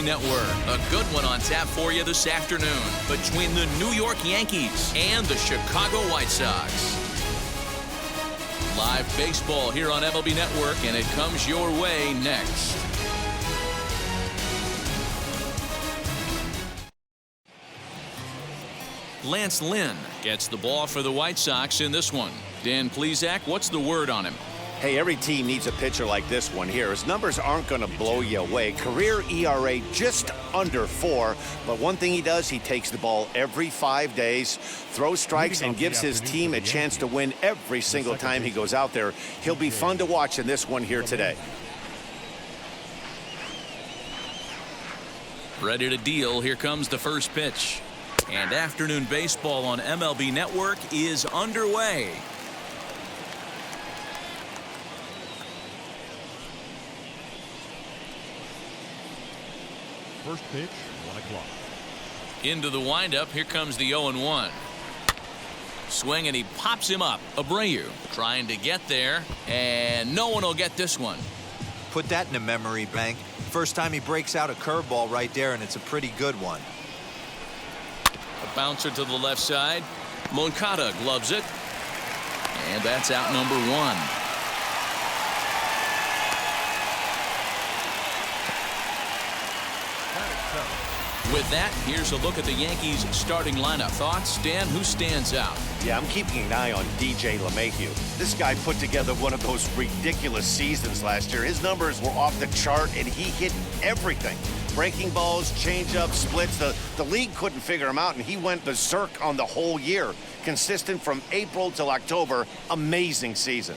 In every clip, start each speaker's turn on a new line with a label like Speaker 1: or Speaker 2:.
Speaker 1: Network. A good one on tap for you this afternoon between the New York Yankees and the Chicago White Sox. Live baseball here on MLB Network, and it comes your way next. Lance Lynn gets the ball for the White Sox in this one. Dan Plesac, what's the word on him?
Speaker 2: Hey, every team needs a pitcher like this one here. His numbers aren't going to blow you away. Career ERA just under 4. But one thing he does, he takes the ball every 5 days, throws strikes, and gives his team a chance to win every single time he goes out there. He'll be fun to watch in this one here today.
Speaker 1: Ready to deal. Here comes the first pitch. And afternoon baseball on MLB Network is underway.
Speaker 3: First pitch, 1 o'clock.
Speaker 1: Into the windup. Here comes the 0-1. Swing, and he pops him up. Abreu trying to get there, and no one will get this one.
Speaker 4: Put that in a memory bank. First time he breaks out a curveball right there, and it's a pretty good one.
Speaker 1: A bouncer to the left side. Moncada gloves it, and that's out number 1. With that, here's a look at the Yankees starting lineup. Thoughts, Dan? Who stands out?
Speaker 2: Yeah, I'm keeping an eye on DJ LeMahieu. This guy put together one of those ridiculous seasons last year. His numbers were off the chart, and he hit everything. Breaking balls, changeups, splits. The league couldn't figure him out, and he went berserk on the whole year. Consistent from April till October. Amazing season.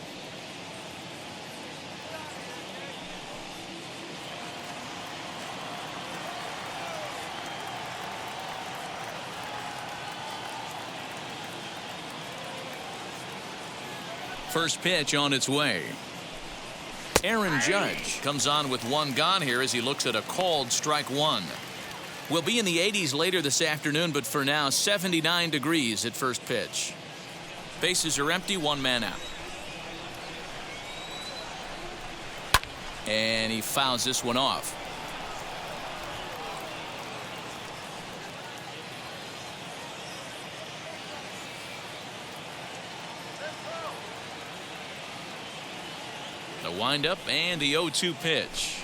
Speaker 1: First pitch on its way. Aaron Judge comes on with 1 gone here as he looks at a called strike 1. We'll be in the 80s later this afternoon, but for now 79 degrees at first pitch. Bases are empty, 1 man out. And he fouls this one off. The windup and the 0-2 pitch.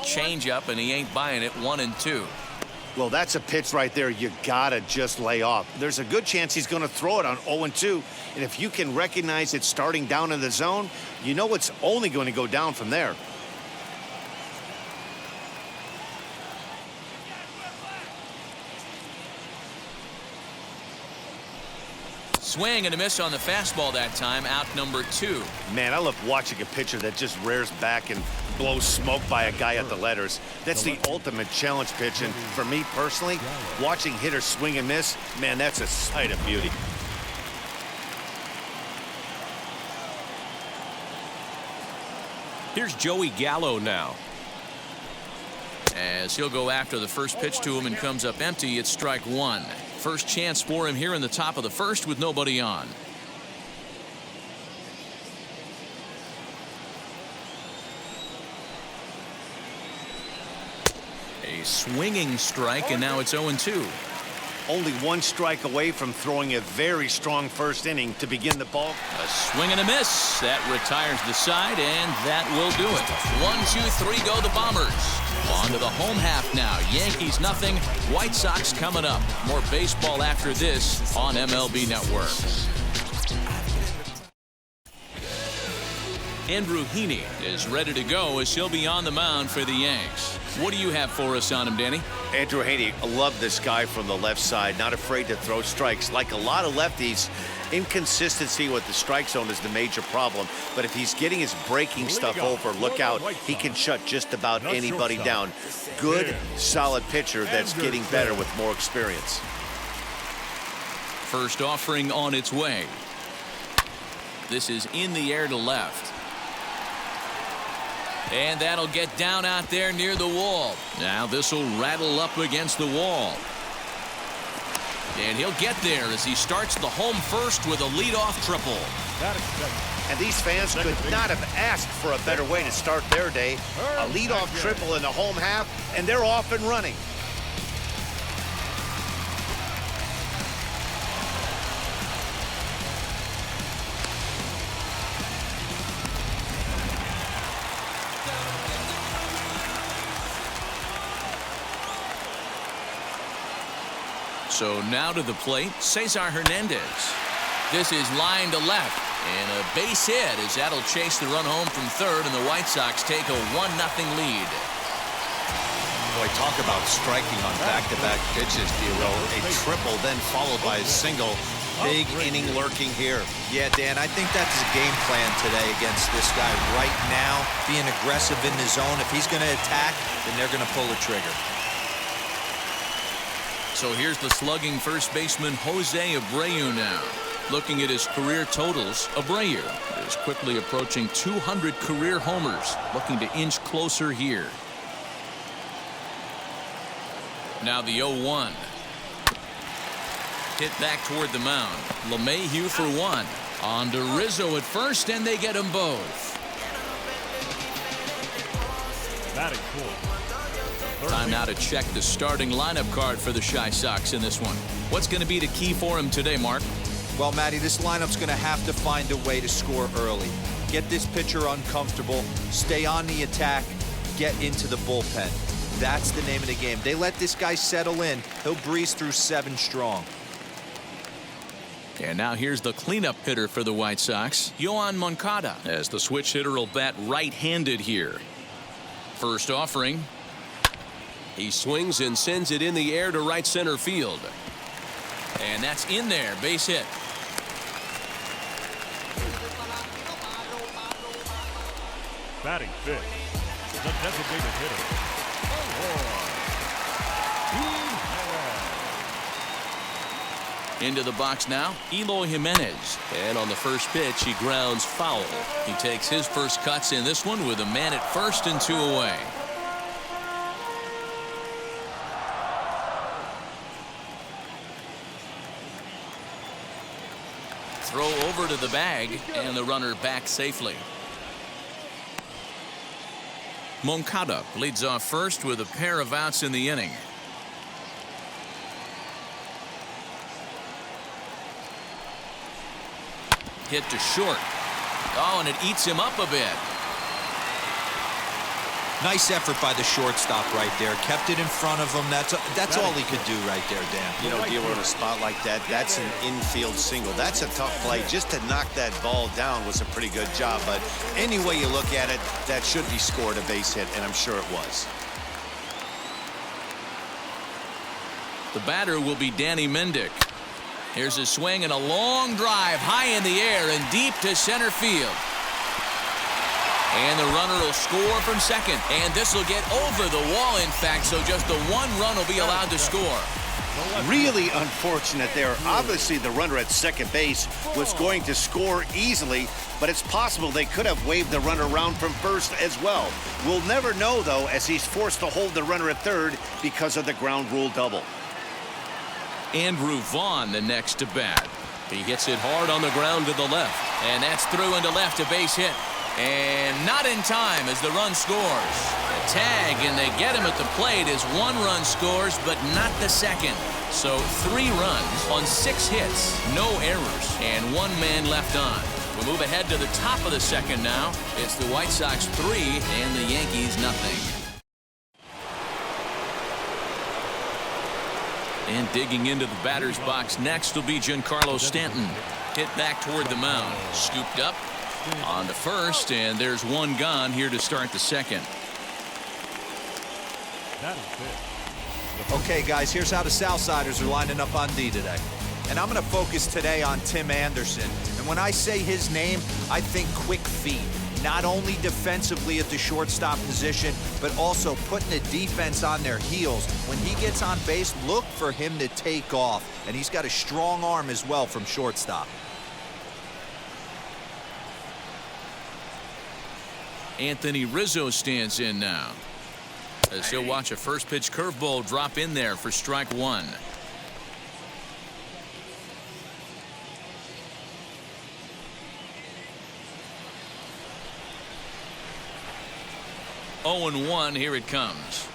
Speaker 1: Change up, and he ain't buying it. 1-2.
Speaker 2: Well, that's a pitch right there you gotta just lay off. There's a good chance he's going to throw it on 0-2, and if you can recognize it starting down in the zone, you know it's only going to go down from there.
Speaker 1: Swing and a miss on the fastball that time. Out number 2.
Speaker 2: Man, I love watching a pitcher that just rears back and blows smoke by a guy at the letters. That's the ultimate challenge pitch, and for me personally, watching hitters swing and miss, man, that's a sight of beauty.
Speaker 1: Here's Joey Gallo now, as he'll go after the first pitch to him and comes up empty. It's strike 1. First chance for him here in the top of the first with nobody on. A swinging strike, and now it's 0-2.
Speaker 2: Only 1 strike away from throwing a very strong first inning to begin the ball.
Speaker 1: A swing and a miss. That retires the side, and that will do it. 1, 2, 3 go the Bombers. On to the home half now. Yankees nothing. White Sox coming up. More baseball after this on MLB Network. Andrew Heaney is ready to go as he'll be on the mound for the Yanks. What do you have for us on him, Danny?
Speaker 2: Andrew Heaney, I love this guy from the left side. Not afraid to throw strikes. Like a lot of lefties, inconsistency with the strike zone is the major problem. But if he's getting his breaking stuff over, look out. He can shut just about anybody down. Good, solid pitcher that's getting better with more experience.
Speaker 1: First offering on its way. This is in the air to left. And that'll get down out there near the wall. Now this will rattle up against the wall. And he'll get there as he starts the home first with a leadoff triple.
Speaker 2: And these fans could not have asked for a better way to start their day. A leadoff triple in the home half, and they're off and running.
Speaker 1: So now to the plate, Cesar Hernandez. This is line to left, and a base hit as that'll chase the run home from third, and the White Sox take a 1-0 lead.
Speaker 4: Boy, talk about striking on back-to-back pitches, D'Lo. A triple, then followed by a single. Big inning lurking here. Yeah, Dan, I think that's his game plan today against this guy right now. Being aggressive in the zone. If he's going to attack, then they're going to pull the trigger.
Speaker 1: So here's the slugging first baseman Jose Abreu now. Looking at his career totals, Abreu is quickly approaching 200 career homers, looking to inch closer here. Now the 0-1. Hit back toward the mound. LeMahieu for one. On to Rizzo at first, and they get them both.
Speaker 3: Batting fourth.
Speaker 1: Time now to check the starting lineup card for the Chi Sox in this one. What's going to be the key for him today, Mark?
Speaker 4: Well, Matty, this lineup's going to have to find a way to score early. Get this pitcher uncomfortable, stay on the attack, get into the bullpen. That's the name of the game. They let this guy settle in, he'll breeze through 7 strong.
Speaker 1: And now here's the cleanup hitter for the White Sox, Yoan Moncada, as the switch hitter will bat right-handed here. First offering. He swings and sends it in the air to right center field. And that's in there, base hit.
Speaker 3: Batting fifth, the designated hitter.
Speaker 1: Into the box now, Eloy Jimenez. And on the first pitch, he grounds foul. He takes his first cuts in this one with a man at first and 2 away. Throw over to the bag, and the runner back safely. Moncada leads off first with a pair of outs in the inning. Hit to short. Oh, and it eats him up a bit.
Speaker 4: Nice effort by the shortstop right there. Kept it in front of him. That's all he could do right there, Dan.
Speaker 2: You know, dealing with a spot like that, that's an infield single. That's a tough play. Just to knock that ball down was a pretty good job. But any way you look at it, that should be scored a base hit, and I'm sure it was.
Speaker 1: The batter will be Danny Mendick. Here's a swing and a long drive high in the air and deep to center field. And the runner will score from second. And this will get over the wall, in fact, so just the 1 run will be allowed to score.
Speaker 2: Really unfortunate there. Obviously, the runner at second base was going to score easily, but it's possible they could have waved the runner around from first as well. We'll never know, though, as he's forced to hold the runner at third because of the ground rule double.
Speaker 1: Andrew Vaughn the next to bat. He hits it hard on the ground to the left. And that's through into left, a base hit. And not in time as the run scores. A tag, and they get him at the plate as 1 run scores, but not the second. So 3 runs on 6 hits, no errors, and 1 man left on. We'll move ahead to the top of the second now. It's the White Sox 3 and the Yankees nothing. And digging into the batter's box next will be Giancarlo Stanton. Hit back toward the mound. Scooped up. On to first, and there's 1 gone here to start the second.
Speaker 4: Okay, guys, here's how the Southsiders are lining up on D today. And I'm going to focus today on Tim Anderson. And when I say his name, I think quick feet. Not only defensively at the shortstop position, but also putting the defense on their heels. When he gets on base, look for him to take off. And he's got a strong arm as well from shortstop.
Speaker 1: Anthony Rizzo stands in now, as he'll watch a first pitch curveball drop in there for strike 1. 0-1. Here it comes.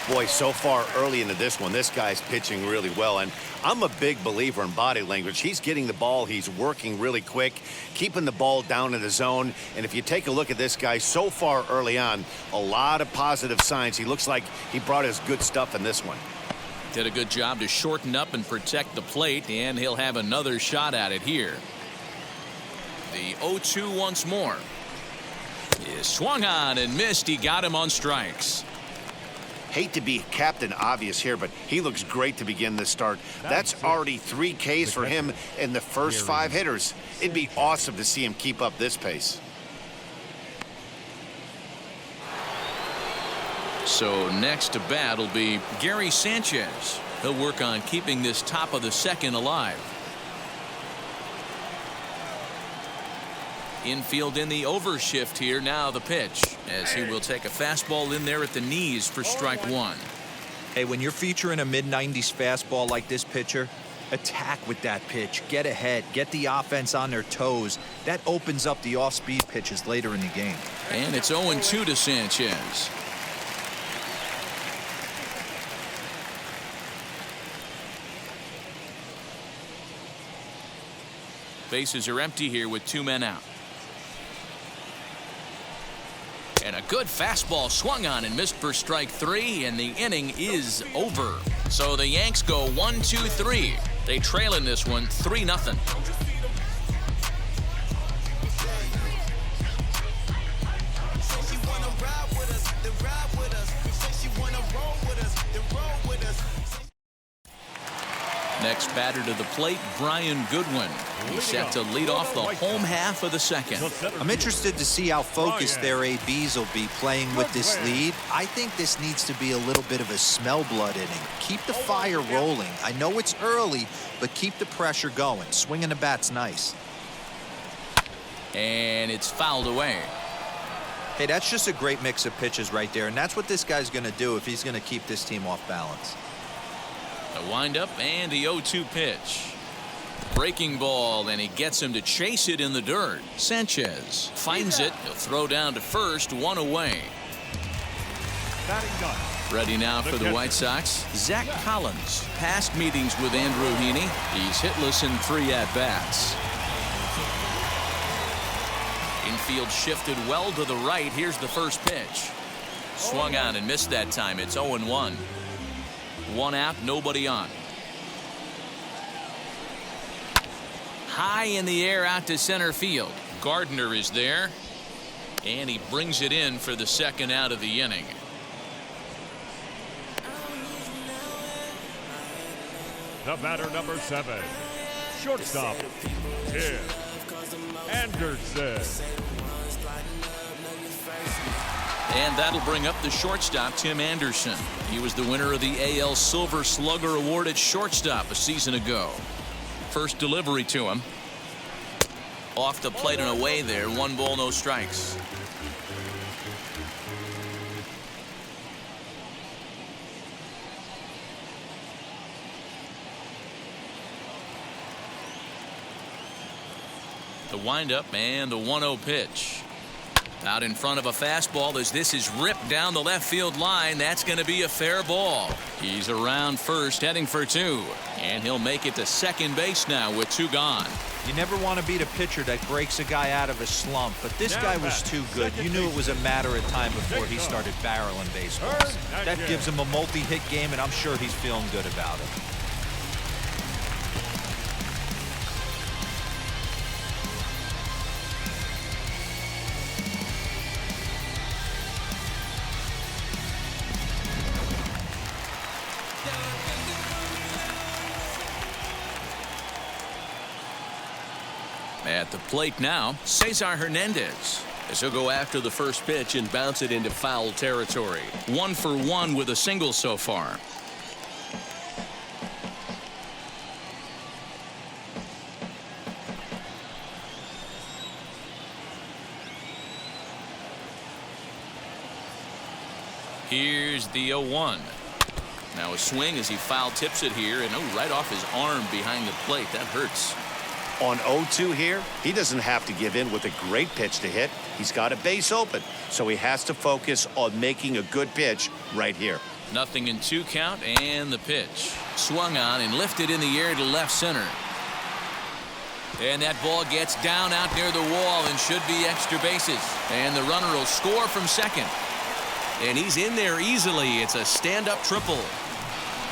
Speaker 2: Boy, so far early into this one, this guy's pitching really well, and I'm a big believer in body language. He's getting the ball, he's working really quick, keeping the ball down in the zone, and if you take a look at this guy so far early on, a lot of positive signs. He looks like he brought his good stuff in this one.
Speaker 1: Did a good job to shorten up and protect the plate, and he'll have another shot at it here. The 0-2 once more. He swung on and missed. He got him on strikes.
Speaker 2: Hate to be Captain Obvious here, but he looks great to begin this start. That's already 3 Ks for him in the first 5 hitters. It'd be awesome to see him keep up this pace.
Speaker 1: So next to bat will be Gary Sanchez. He'll work on keeping this top of the second alive. Infield in the overshift here. Now the pitch, as he will take a fastball in there at the knees for strike 1.
Speaker 4: Hey, when you're featuring a mid-90s fastball like this pitcher, attack with that pitch. Get ahead. Get the offense on their toes. That opens up the off-speed pitches later in the game.
Speaker 1: And it's 0-2 to Sanchez. Bases are empty here with 2 men out. And a good fastball swung on and missed for strike 3, and the inning is over. So the Yanks go 1-2-3. They trail in this one 3-0. Next batter to the plate, Brian Goodwin. He's set to lead off the home half of the second.
Speaker 4: I'm interested to see how focused their ABs will be playing with this lead. I think this needs to be a little bit of a smell blood inning. Keep the fire rolling. I know it's early, but keep the pressure going. Swinging the bat's nice.
Speaker 1: And it's fouled away.
Speaker 4: Hey, that's just a great mix of pitches right there, and that's what this guy's going to do if he's going to keep this team off balance.
Speaker 1: The windup and the 0-2 pitch. Breaking ball, and he gets him to chase it in the dirt. Sanchez finds it. He'll throw down to first, 1 away. Ready now for the White Sox, Zach Collins. Past meetings with Andrew Heaney. He's hitless in 3 at-bats. Infield shifted well to the right. Here's the first pitch. Swung on and missed that time. It's 0-1. 1 out, nobody on. High in the air out to center field. Gardner is there, and he brings it in for the second out of the inning.
Speaker 3: The batter, number 7, shortstop, Tim Anderson.
Speaker 1: And that'll bring up the shortstop, Tim Anderson. He was the winner of the AL Silver Slugger Award at shortstop a season ago. First delivery to him. Off the plate and away there. 1 ball, no strikes. The windup and the 1-0 pitch. Out in front of a fastball as this is ripped down the left field line. That's going to be a fair ball. He's around first, heading for 2. And he'll make it to second base now with 2 gone.
Speaker 4: You never want to beat a pitcher that breaks a guy out of a slump, but this guy was too good. You knew it was a matter of time before he started barreling baseballs. That gives him a multi-hit game, and I'm sure he's feeling good about it.
Speaker 1: At the plate now, Cesar Hernandez, as he'll go after the first pitch and bounce it into foul territory. 1 for 1 with a single so far. Here's the 0-1. Now a swing as he foul tips it here, and right off his arm behind the plate. That hurts.
Speaker 2: On 0-2 here, he doesn't have to give in with a great pitch to hit. He's got a base open, so he has to focus on making a good pitch right here.
Speaker 1: 0-2 count, and the pitch. Swung on and lifted in the air to left center. And that ball gets down out near the wall and should be extra bases. And the runner will score from second. And he's in there easily. It's a stand-up triple.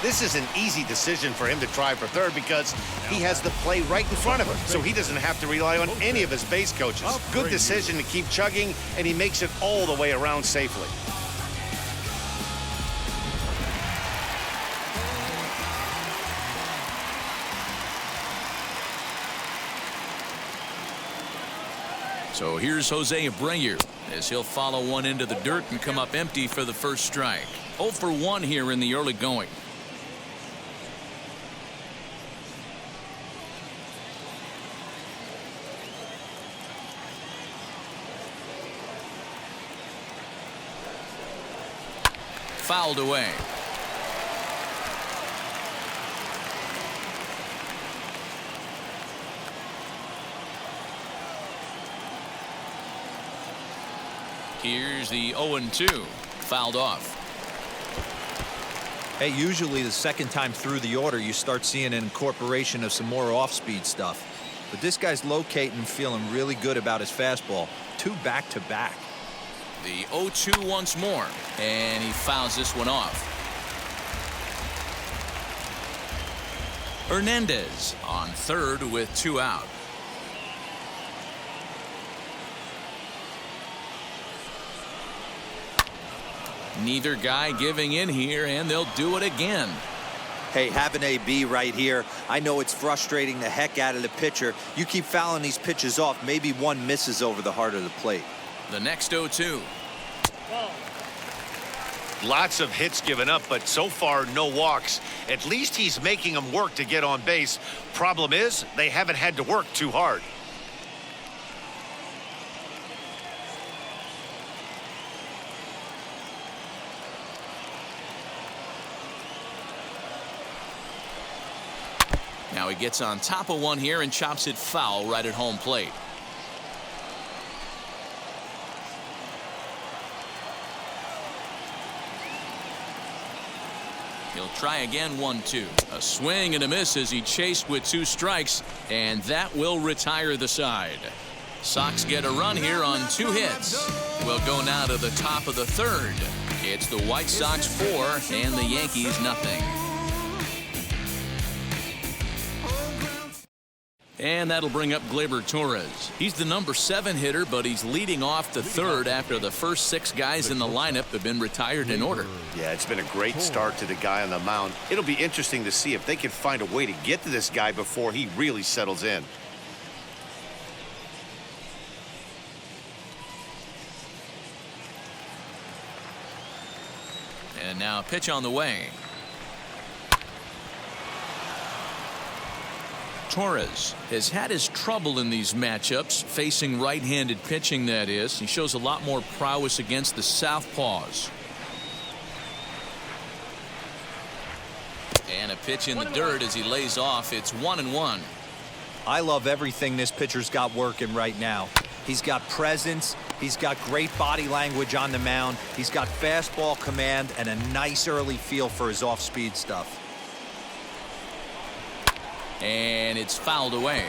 Speaker 2: This is an easy decision for him to try for third because he has the play right in front of him, so he doesn't have to rely on any of his base coaches. Good decision to keep chugging, and he makes it all the way around safely.
Speaker 1: So here's Jose Abreu as he'll follow one into the dirt and come up empty for the first strike. 0 for 1 here in the early going. Fouled away. Here's the 0-2. Fouled off.
Speaker 4: Hey, usually the second time through the order, you start seeing an incorporation of some more off-speed stuff. But this guy's locating and feeling really good about his fastball. 2 back-to-back.
Speaker 1: The 0-2 once more, and he fouls this one off. Hernandez on third with 2 out. Neither guy giving in here, and they'll do it again.
Speaker 4: Hey, have an AB right here. I know it's frustrating the heck out of the pitcher. You keep fouling these pitches off, maybe one misses over the heart of the plate.
Speaker 1: The next 0-2.
Speaker 2: Lots of hits given up, but so far no walks. At least he's making them work to get on base. Problem is, they haven't had to work too hard.
Speaker 1: Now he gets on top of one here and chops it foul right at home plate. He'll try again. 1-2. A swing and a miss as he chased with 2 strikes, and that will retire the side. Sox get a run here on 2 hits. We'll go now to the top of the third. It's the White Sox 4 and the Yankees nothing. And that'll bring up Gleyber Torres. He's the number 7 hitter, but he's leading off the third after the first 6 guys in the lineup have been retired in order.
Speaker 2: Yeah, it's been a great start to the guy on the mound. It'll be interesting to see if they can find a way to get to this guy before he really settles in.
Speaker 1: And now a pitch on the way. Torres has had his trouble in these matchups, facing right-handed pitching, that is. He shows a lot more prowess against the southpaws. And a pitch in the dirt as he lays off. It's 1-1.
Speaker 4: I love everything this pitcher's got working right now. He's got presence. He's got great body language on the mound. He's got fastball command and a nice early feel for his off-speed stuff.
Speaker 1: And it's fouled away.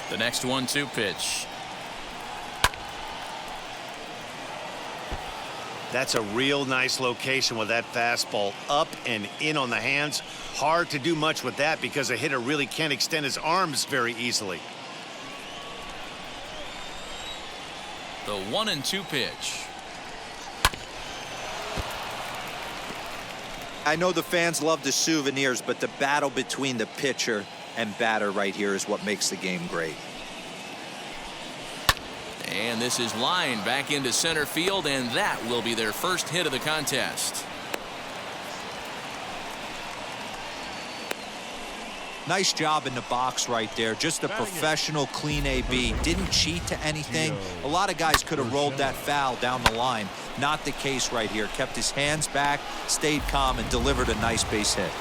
Speaker 1: The next 1-2 pitch.
Speaker 2: That's a real nice location with that fastball up and in on the hands. Hard to do much with that because a hitter really can't extend his arms very easily.
Speaker 1: The 1-2 pitch.
Speaker 4: I know the fans love the souvenirs, but the battle between the pitcher and batter right here is what makes the game great.
Speaker 1: And this is lined back into center field, and that will be their first hit of the contest.
Speaker 4: Nice job in the box right there. Just a professional, clean AB. Didn't cheat to anything. A lot of guys could have rolled that foul down the line. Not the case right here. Kept his hands back, stayed calm, and delivered a nice base hit.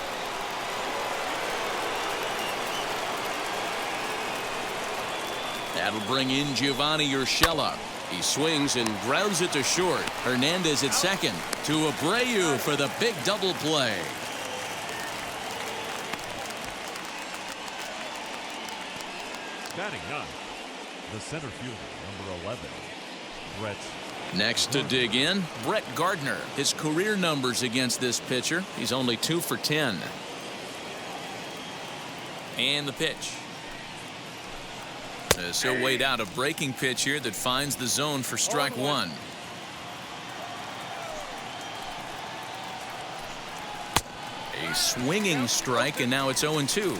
Speaker 1: That'll bring in Giovanni Urshela. He swings and grounds it to short. Hernandez at second. To Abreu for the big double play.
Speaker 3: Batting ninth, the center fielder, number 11, Brett.
Speaker 1: Next to dig in, Brett Gardner. His career numbers against this pitcher. He's only 2 for 10. And the pitch. So wait out a breaking pitch here that finds the zone for strike one. A swinging strike, and now it's 0-2.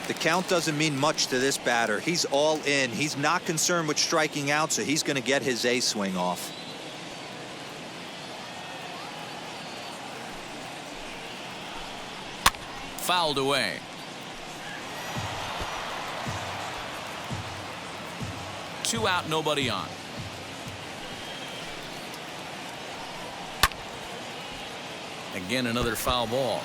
Speaker 4: The count doesn't mean much to this batter. He's all in. He's not concerned with striking out, so he's going to get his A swing off.
Speaker 1: Fouled away. Two out, nobody on. Again, another foul ball.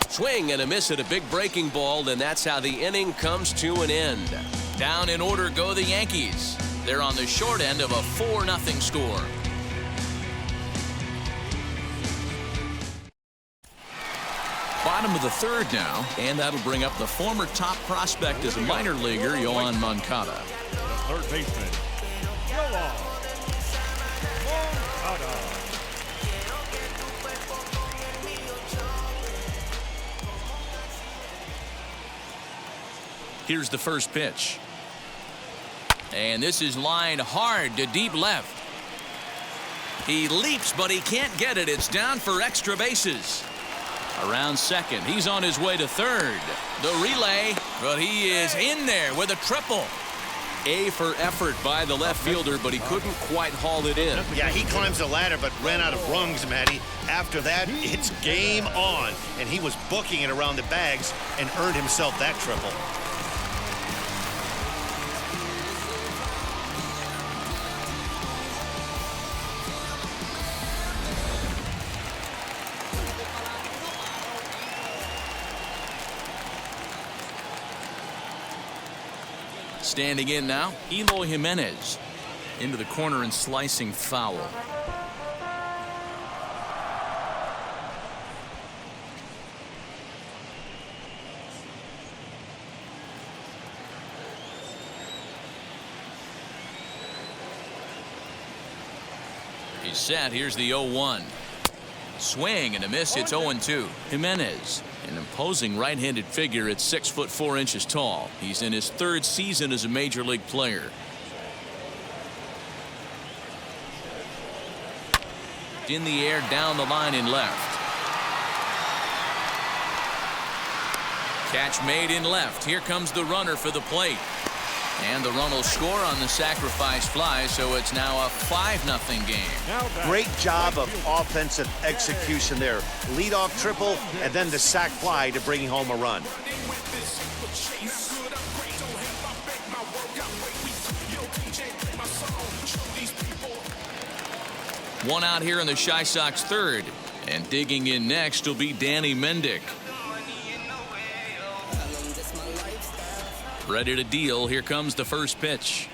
Speaker 5: Swing and a miss at a big breaking ball, and that's how the inning comes to an end.
Speaker 1: Down in order go the Yankees. They're on the short end of a 4-0 score. Bottom of the third now, and that'll bring up the former top prospect as a minor leaguer, Yoan Moncada.
Speaker 3: Third baseman, Yoan Moncada.
Speaker 1: Here's the first pitch. And this is lined hard to deep left. He leaps, but he can't get it. It's down for extra bases. Around second, he's on his way to third. The relay, but he is in there with a triple. A for effort by the left fielder, but he couldn't quite haul it in.
Speaker 2: Yeah, he climbs the ladder, but ran out of rungs, Matty. After that, it's game on. And he was booking it around the bags and earned himself that triple.
Speaker 1: Standing in now, Eloy Jimenez. Into the corner and slicing foul. He's set. Here's the 0-1. Swing and a miss. It's 0-2. Jimenez, an imposing right-handed figure at 6'4" tall. He's in his third season as a major league player. In the air, down the line in left. Catch made in left. Here comes the runner for the plate. And the run will score on the sacrifice fly, so it's now a 5-0 game.
Speaker 2: Great job of offensive execution there. Leadoff triple, and then the sac fly to bring home a run.
Speaker 1: One out here in the Chi Sox third. And digging in next will be Danny Mendick. Ready to deal. Here comes the first pitch.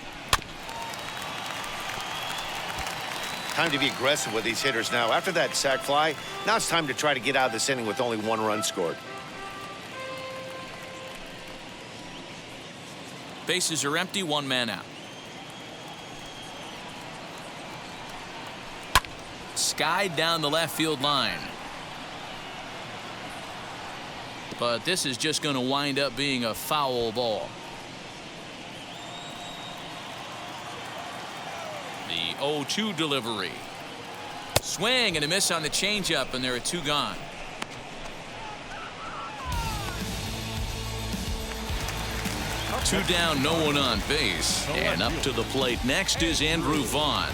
Speaker 2: Time to be aggressive with these hitters now. After that sac fly, now it's time to try to get out of this inning with only 1 run scored.
Speaker 1: Bases are empty, 1 man out. Skied down the left field line. But this is just going to wind up being a foul ball. The 0-2 delivery. Swing and a miss on the changeup, and there are 2 gone. Two down, no one on base. And up to the plate next is Andrew Vaughn.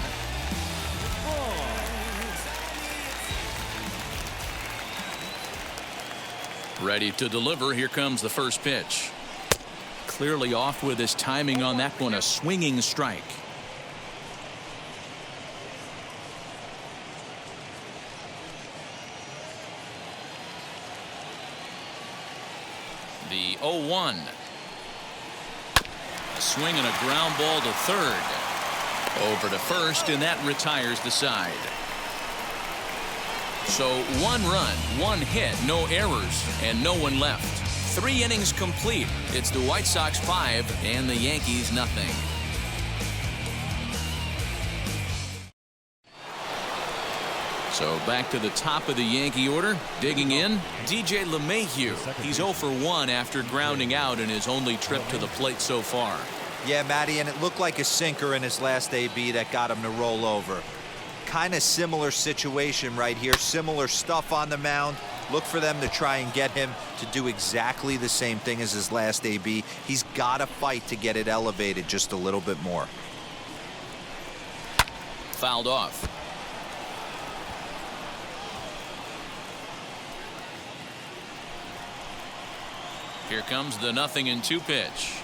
Speaker 1: Ready to deliver. Here comes the first pitch. Clearly off with his timing on that one. A swinging strike. The 0-1. A swing and a ground ball to third. Over to first, and that retires the side. So 1 run, 1 hit, no errors, and no one left. 3 innings complete. It's the White Sox 5 and the Yankees nothing. So back to the top of the Yankee order. Digging in, DJ LeMahieu. He's 0 for 1 after grounding out in his only trip to the plate so far.
Speaker 4: Yeah, Matty, and it looked like a sinker in his last AB that got him to roll over. Kind of similar situation right here. Similar stuff on the mound. Look for them to try and get him to do exactly the same thing as his last AB. He's got to fight to get it elevated just a little bit more.
Speaker 1: Fouled off. Here comes the 0-2 pitch.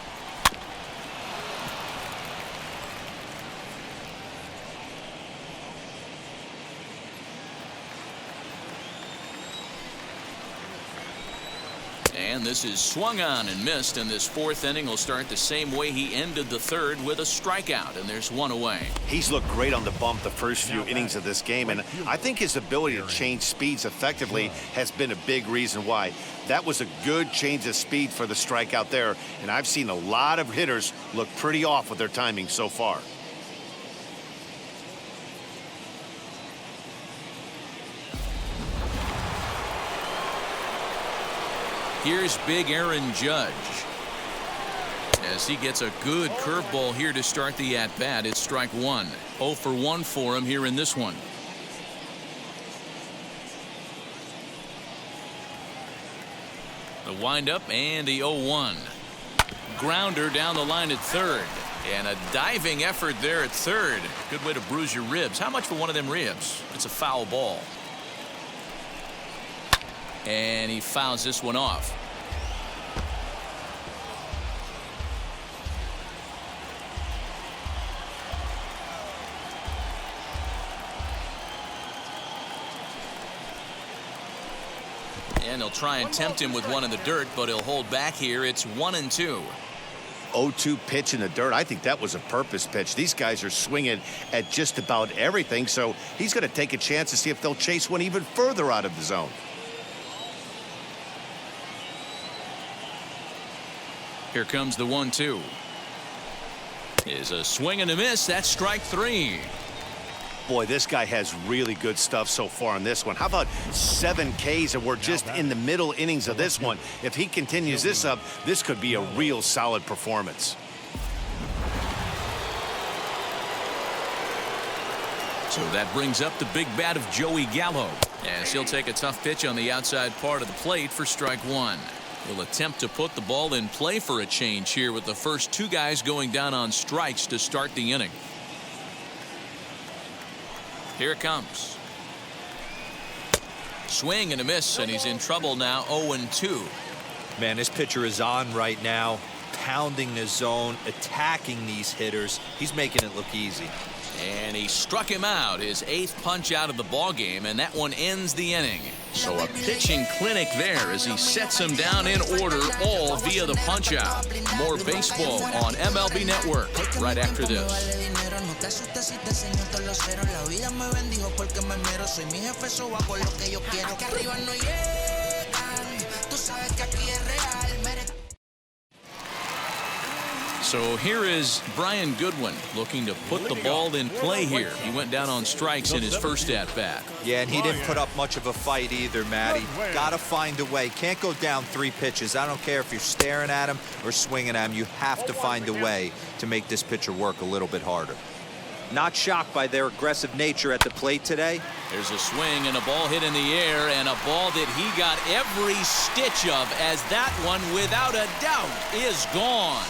Speaker 1: And this is swung on and missed, and this 4th inning will start the same way he ended the 3rd with a strikeout, and there's 1 away.
Speaker 2: He's looked great on the bump the first few innings of this game, and I think his ability to change speeds effectively has been a big reason why. That was a good change of speed for the strikeout there, and I've seen a lot of hitters look pretty off with their timing so far.
Speaker 1: Here's big Aaron Judge. As he gets a good curveball here to start the at-bat. It's strike 1. 0 for 1 for him here in this one. The windup and the 0-1. Grounder down the line at third. And a diving effort there at third. Good way to bruise your ribs. How much for one of them ribs? It's a foul ball. And he fouls this one off. And he'll try and tempt him with one in the dirt, but he'll hold back here. It's 1-2.
Speaker 2: 0-2 pitch in the dirt. I think that was a purpose pitch. These guys are swinging at just about everything, so he's going to take a chance to see if they'll chase one even further out of the zone.
Speaker 1: Here comes the 1-2. Is a swing and a miss. That's strike 3.
Speaker 2: Boy, this guy has really good stuff so far on this one. How about 7 Ks, and we're just in the middle innings of this one. If he continues this up, this could be a real solid performance.
Speaker 1: So that brings up the big bat of Joey Gallo, as he'll take a tough pitch on the outside part of the plate for strike 1. He'll attempt to put the ball in play for a change here with the first 2 guys going down on strikes to start the inning. Here it comes. Swing and a miss, and he's in trouble now. 0-2.
Speaker 4: Man, this pitcher is on right now, pounding the zone, attacking these hitters. He's making it look easy.
Speaker 1: And he struck him out, his 8th punch out of the ball game, and that one ends the inning. So a pitching clinic there as he sets him down in order, all via the punch out. More baseball on MLB Network right after this. So here is Brian Goodwin looking to put the ball in play here. He went down on strikes in his first at-bat.
Speaker 4: Yeah, and he didn't put up much of a fight either, Matty. Got to find a way. Can't go down 3 pitches. I don't care if you're staring at him or swinging at him. You have to find a way to make this pitcher work a little bit harder. Not shocked by their aggressive nature at the plate today.
Speaker 1: There's a swing and a ball hit in the air, and a ball that he got every stitch of, as that one, without a doubt, is gone.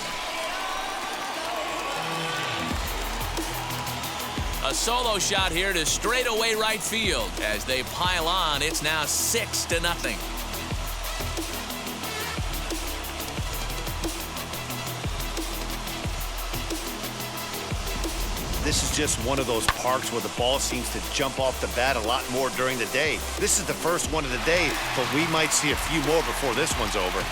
Speaker 1: A solo shot here to straightaway right field. As they pile on, it's now 6-0.
Speaker 2: This is just one of those parks where the ball seems to jump off the bat a lot more during the day. This is the first one of the day, but we might see a few more before this one's over.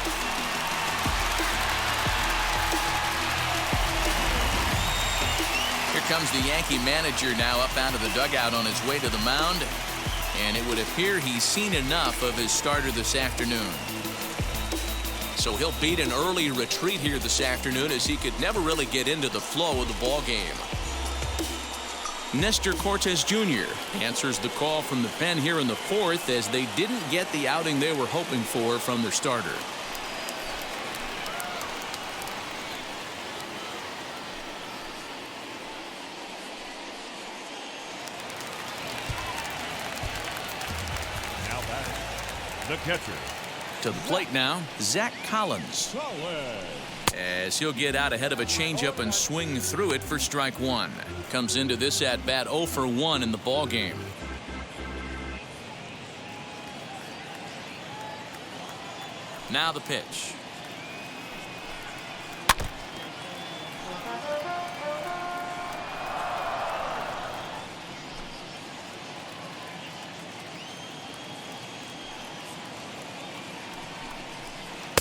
Speaker 1: Here comes the Yankee manager now up out of the dugout on his way to the mound. And it would appear he's seen enough of his starter this afternoon. So he'll beat an early retreat here this afternoon, as he could never really get into the flow of the ball game. Nestor Cortes Jr. answers the call from the pen here in the fourth, as they didn't get the outing they were hoping for from their starter.
Speaker 3: Now batting, the catcher.
Speaker 1: To the plate now, Zach Collins. As he'll get out ahead of a changeup and swing through it for strike one. Comes into this at bat 0 for 1 in the ball game. Now the pitch.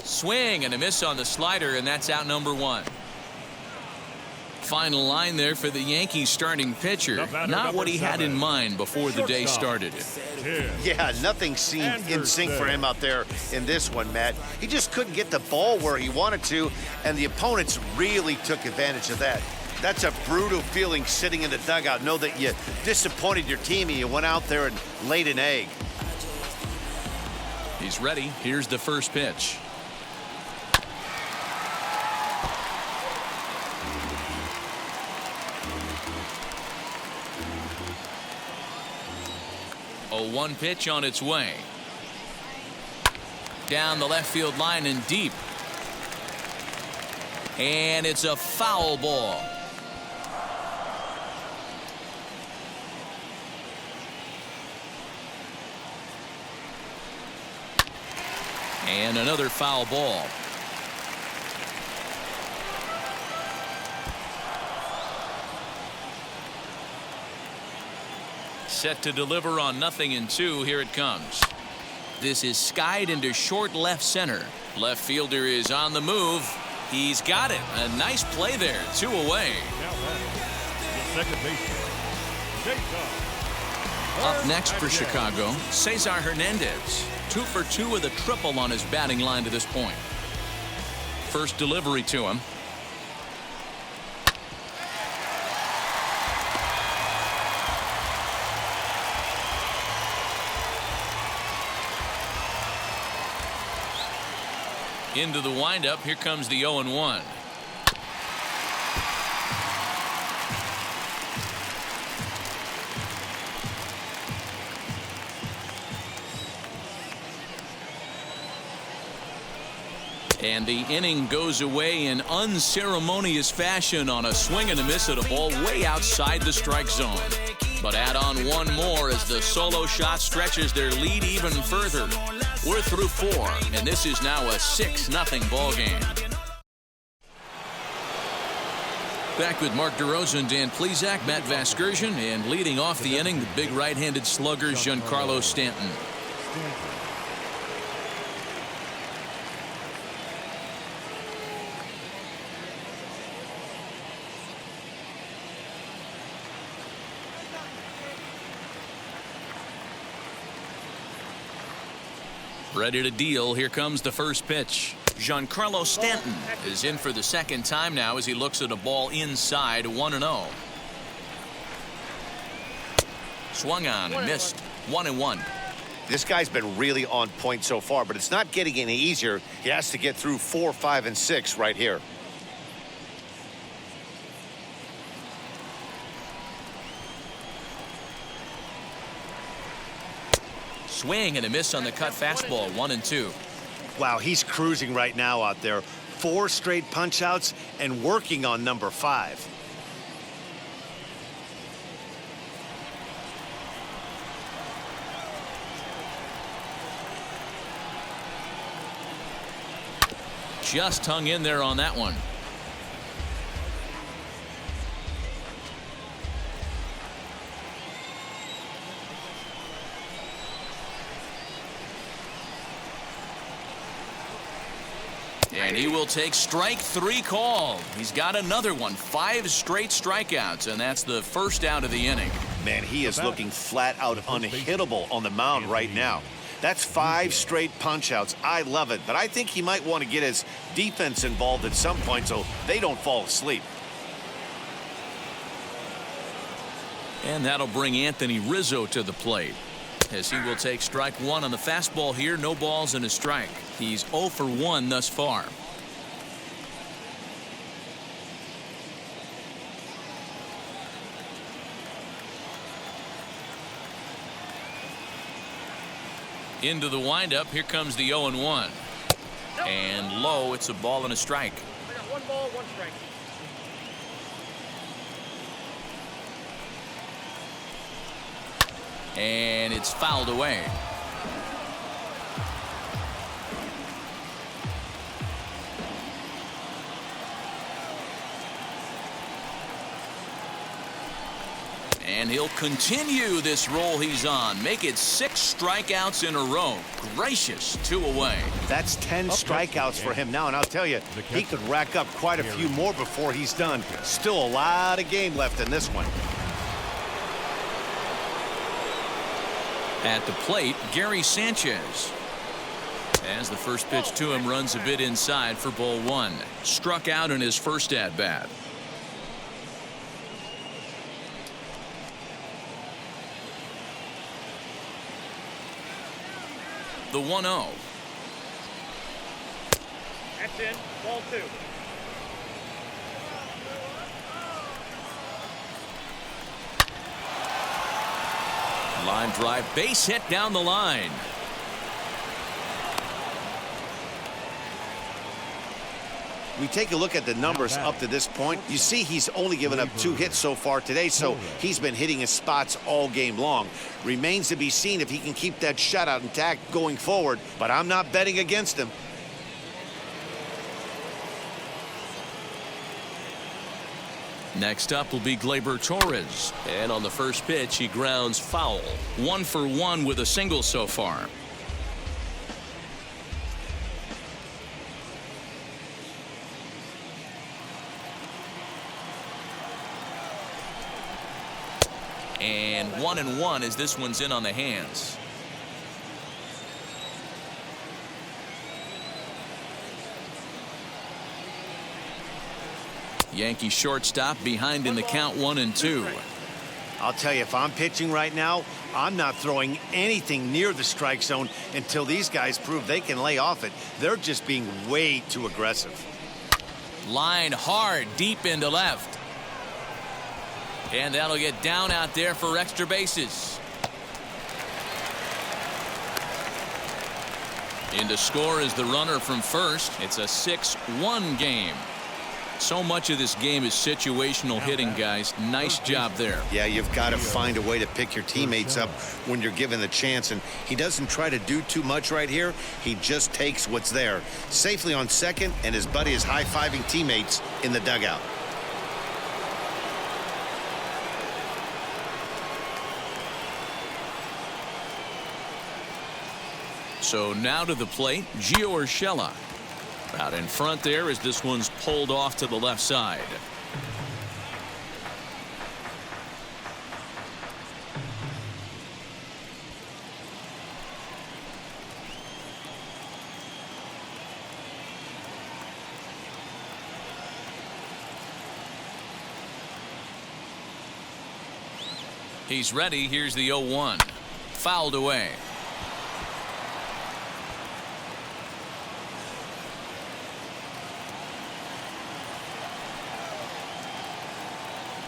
Speaker 1: Swing and a miss on the slider, and that's out number 1. Final line there for the Yankees starting pitcher. Not what he had in mind before the day started.
Speaker 2: Yeah, nothing seemed in sync for him out there in this one, Matt. He just couldn't get the ball where he wanted to, and the opponents really took advantage of that. That's a brutal feeling sitting in the dugout. Know that you disappointed your team and you went out there and laid an egg.
Speaker 1: He's ready. Here's the first pitch. A 1 pitch on its way. Down the left field line and deep. And it's a foul ball. And another foul ball. Set to deliver on 0-2. Here it comes. This is skied into short left center. Left fielder is on the move. He's got it. A nice play there. 2 away.
Speaker 3: The second baseman.
Speaker 1: Up next for Chicago, Cesar Hernandez. 2 for 2 with a triple on his batting line to this point. First delivery to him. Into the windup. Here comes the 0-1. And the inning goes away in unceremonious fashion on a swing and a miss at a ball way outside the strike zone. But add on one more as the solo shot stretches their lead even further. We're through 4, and this is now a 6-0 ball game. Back with Mark DeRosa, Dan Plesac, Matt Vasgersian, and leading off the inning, the big right-handed slugger, Giancarlo Stanton. Ready to deal. Here comes the first pitch. Giancarlo Stanton is in for the second time now as he looks at a ball inside. 1-0. Swung on and missed. 1-1.
Speaker 2: This guy's been really on point so far, but it's not getting any easier. He has to get through 4, 5, and 6 right here.
Speaker 1: Swing and a miss on the cut fastball. 1-2.
Speaker 2: Wow, he's cruising right now out there. 4 straight punch outs and working on number 5.
Speaker 1: just hung in there on that one. And he will take strike 3 called. He's got another one. 5 straight strikeouts, and that's the first out of the inning.
Speaker 2: Man, he is looking flat out unhittable on the mound right now. That's 5 straight punch-outs. I love it, but I think he might want to get his defense involved at some point so they don't fall asleep.
Speaker 1: And that'll bring Anthony Rizzo to the plate, as he will take strike 1 on the fastball here. No balls and a strike. He's 0 for 1 thus far. Into the windup. Here comes the 0-1. And low. It's a ball and a strike.
Speaker 6: I got 1 ball, 1 strike.
Speaker 1: And it's fouled away. And he'll continue this roll he's on. Make it 6 strikeouts in a row. Gracious, 2 away.
Speaker 2: That's 10 strikeouts for him now, and I'll tell you, he could rack up quite a few more before he's done. Still a lot of game left in this one.
Speaker 1: At the plate, Gary Sanchez. As the first pitch to him runs a bit inside for ball 1. Struck out in his first at-bat. The 1-0.
Speaker 6: That's in. Ball 2.
Speaker 1: Line drive, base hit down the line.
Speaker 2: We take a look at the numbers up to this point. You see he's only given up 2 hits so far today, so he's been hitting his spots all game long. Remains to be seen if he can keep that shutout intact going forward, but I'm not betting against him.
Speaker 1: Next up will be Gleyber Torres. And on the first pitch, he grounds foul. 1 for 1 with a single so far. And 1-1 as this one's in on the hands. Yankee shortstop behind in the count 1-2.
Speaker 2: I'll tell you, if I'm pitching right now, I'm not throwing anything near the strike zone until these guys prove they can lay off it. They're just being way too aggressive.
Speaker 1: Line hard deep into left. And that'll get down out there for extra bases. In to score is the runner from first. It's a 6-1 game. So much of this game is situational hitting, guys. Nice job there.
Speaker 2: Yeah, you've got to find a way to pick your teammates up when you're given the chance, and he doesn't try to do too much right here. He just takes what's there. Safely on second, and his buddy is high-fiving teammates in the dugout.
Speaker 1: So now to the plate, Gio Urshela. Out in front there as this one's pulled off to the left side. He's ready. Here's the 0-1. Fouled away.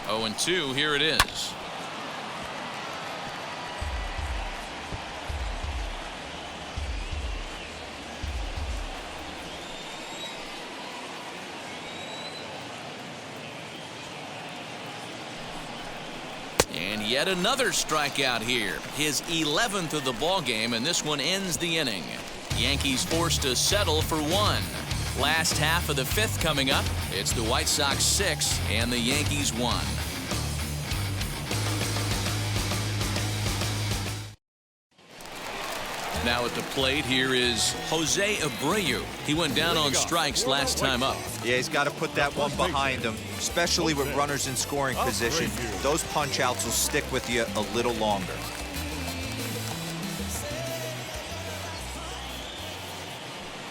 Speaker 1: Oh, and 2, here it is. And yet another strikeout here. His 11th of the ball game, and this one ends the inning. Yankees forced to settle for 1. Last half of the fifth coming up. It's the White Sox 6 and the Yankees 1. Now at the plate, here is Jose Abreu. He went down on strikes last time up.
Speaker 4: Yeah, he's got to put that one behind him, especially with runners in scoring position. Those punch outs will stick with you a little longer.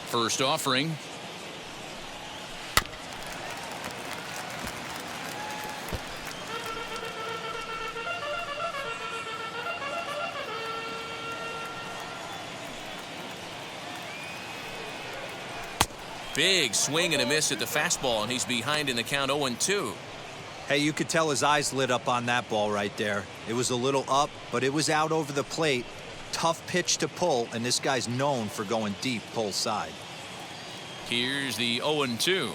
Speaker 1: First offering. Big swing and a miss at the fastball, and he's behind in the count 0-2.
Speaker 4: Hey, you could tell his eyes lit up on that ball right there. It was a little up, but it was out over the plate. Tough pitch to pull, and this guy's known for going deep pull side.
Speaker 1: Here's the 0-2.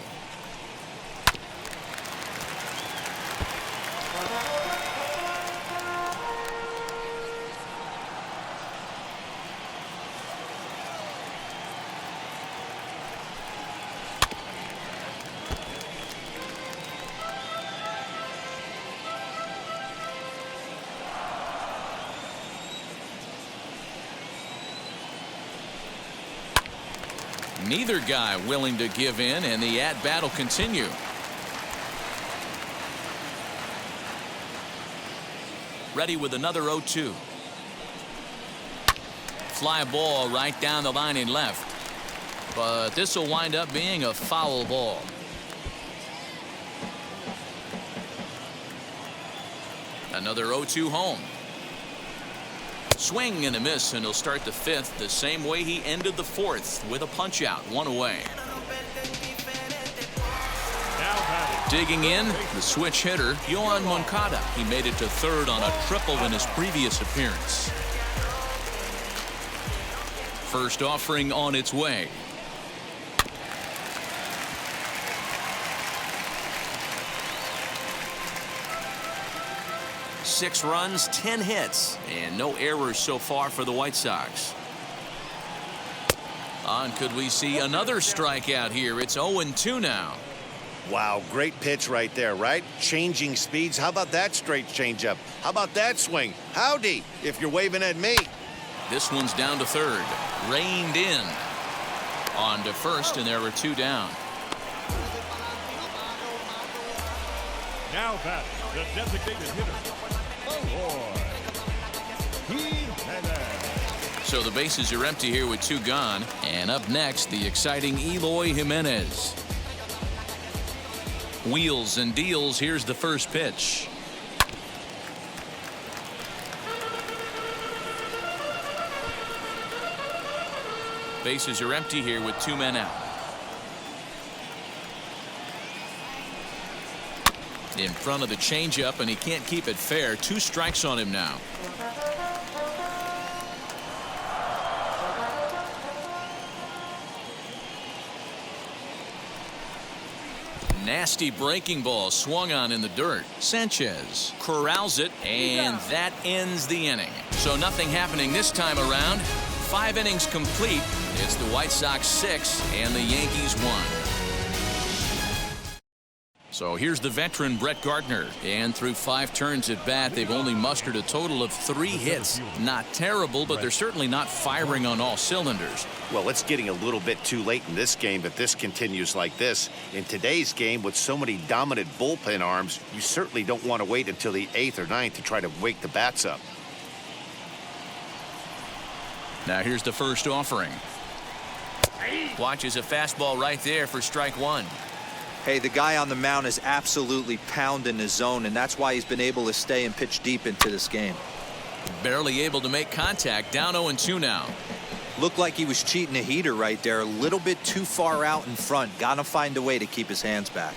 Speaker 1: Neither guy willing to give in, and the at-bat will continue. Ready with another 0-2. Fly ball right down the line and left. But this will wind up being a foul ball. Another 0-2 home. Swing and a miss, and he'll start the fifth the same way he ended the fourth, with a punch out, one away. Digging in, the switch hitter, Yohan Moncada. He made it to third on a triple in his previous appearance. First offering on its way. Six runs, 10 hits, and no errors so far for the White Sox. And could we see another strikeout here? It's 0-2 now.
Speaker 2: Wow, great pitch right there, right? Changing speeds. How about that straight changeup? How about that swing? Howdy, if you're waving at me.
Speaker 1: This one's down to third. Reined in. On to first, and there were two down.
Speaker 3: Now batting, the designated hitter.
Speaker 1: So the bases are empty here with two gone. And up next, the exciting Eloy Jimenez. Wheels and deals. Here's the first pitch. Bases are empty here with two men out. In front of the changeup, and he can't keep it fair. Two strikes on him now. Nasty breaking ball swung on in the dirt. Sanchez corrals it, and that ends the inning. So nothing happening this time around. 5 innings complete. It's the White Sox 6 and the Yankees 1. So here's the veteran Brett Gardner, and through 5 turns at bat, they've only mustered a total of 3 hits. Not terrible, but they're certainly not firing on all cylinders.
Speaker 2: Well, it's getting a little bit too late in this game if this continues like this. In today's game, with so many dominant bullpen arms, you certainly don't want to wait until the 8th or 9th to try to wake the bats up.
Speaker 1: Now here's the first offering. Watches a fastball right there for strike one.
Speaker 4: Hey, the guy on the mound is absolutely pounding his zone, and that's why he's been able to stay and pitch deep into this game.
Speaker 1: Barely able to make contact. Down 0-2 now.
Speaker 4: Looked like he was cheating a heater right there. A little bit too far out in front. Gotta find a way to keep his hands back.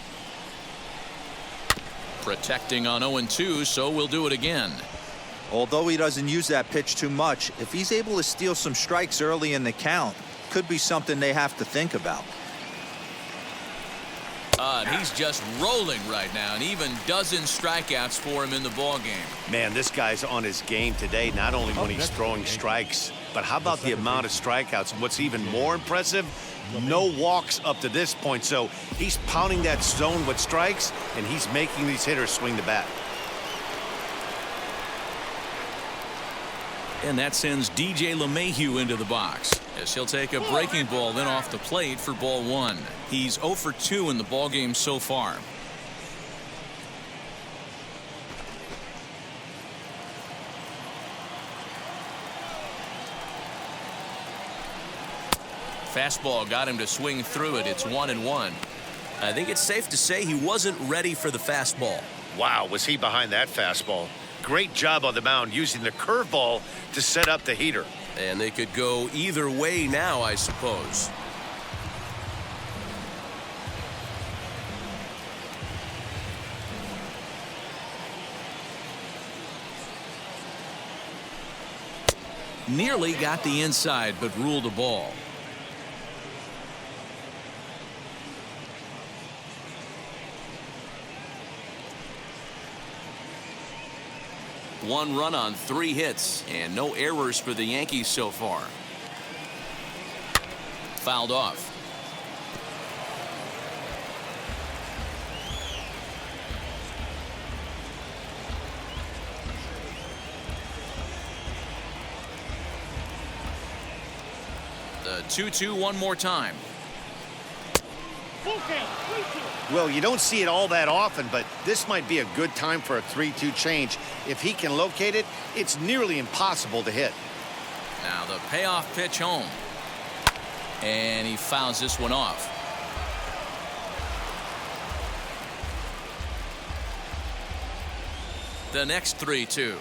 Speaker 1: Protecting on 0-2, so we'll do it again.
Speaker 4: Although he doesn't use that pitch too much, if he's able to steal some strikes early in the count, could be something they have to think about.
Speaker 1: And he's just rolling right now, and even dozen strikeouts for him in the ball game.
Speaker 2: Man, this guy's on his game today, not only when he's throwing strikes, but how about the amount of strikeouts? And what's even more impressive, no walks up to this point. So he's pounding that zone with strikes, and he's making these hitters swing the bat.
Speaker 1: And that sends DJ LeMahieu into the box, as he'll take a breaking ball then off the plate for ball one. He's 0 for 2 in the ball game so far. Fastball got him to swing through it. It's 1-1.
Speaker 5: I think it's safe to say he wasn't ready for the fastball.
Speaker 2: Wow, was he behind that fastball? Great job on the mound using the curveball to set up the heater.
Speaker 5: And they could go either way now, I suppose.
Speaker 1: Nearly got the inside, but ruled a ball. One run on 3 hits, and no errors for the Yankees so far. Fouled off. The 2-2 one more time.
Speaker 6: Full count, 3-2.
Speaker 2: Well, you don't see it all that often, but this might be a good time for a 3-2 change. If he can locate it, it's nearly impossible to hit.
Speaker 1: Now the payoff pitch home. And he fouls this one off. The next 3-2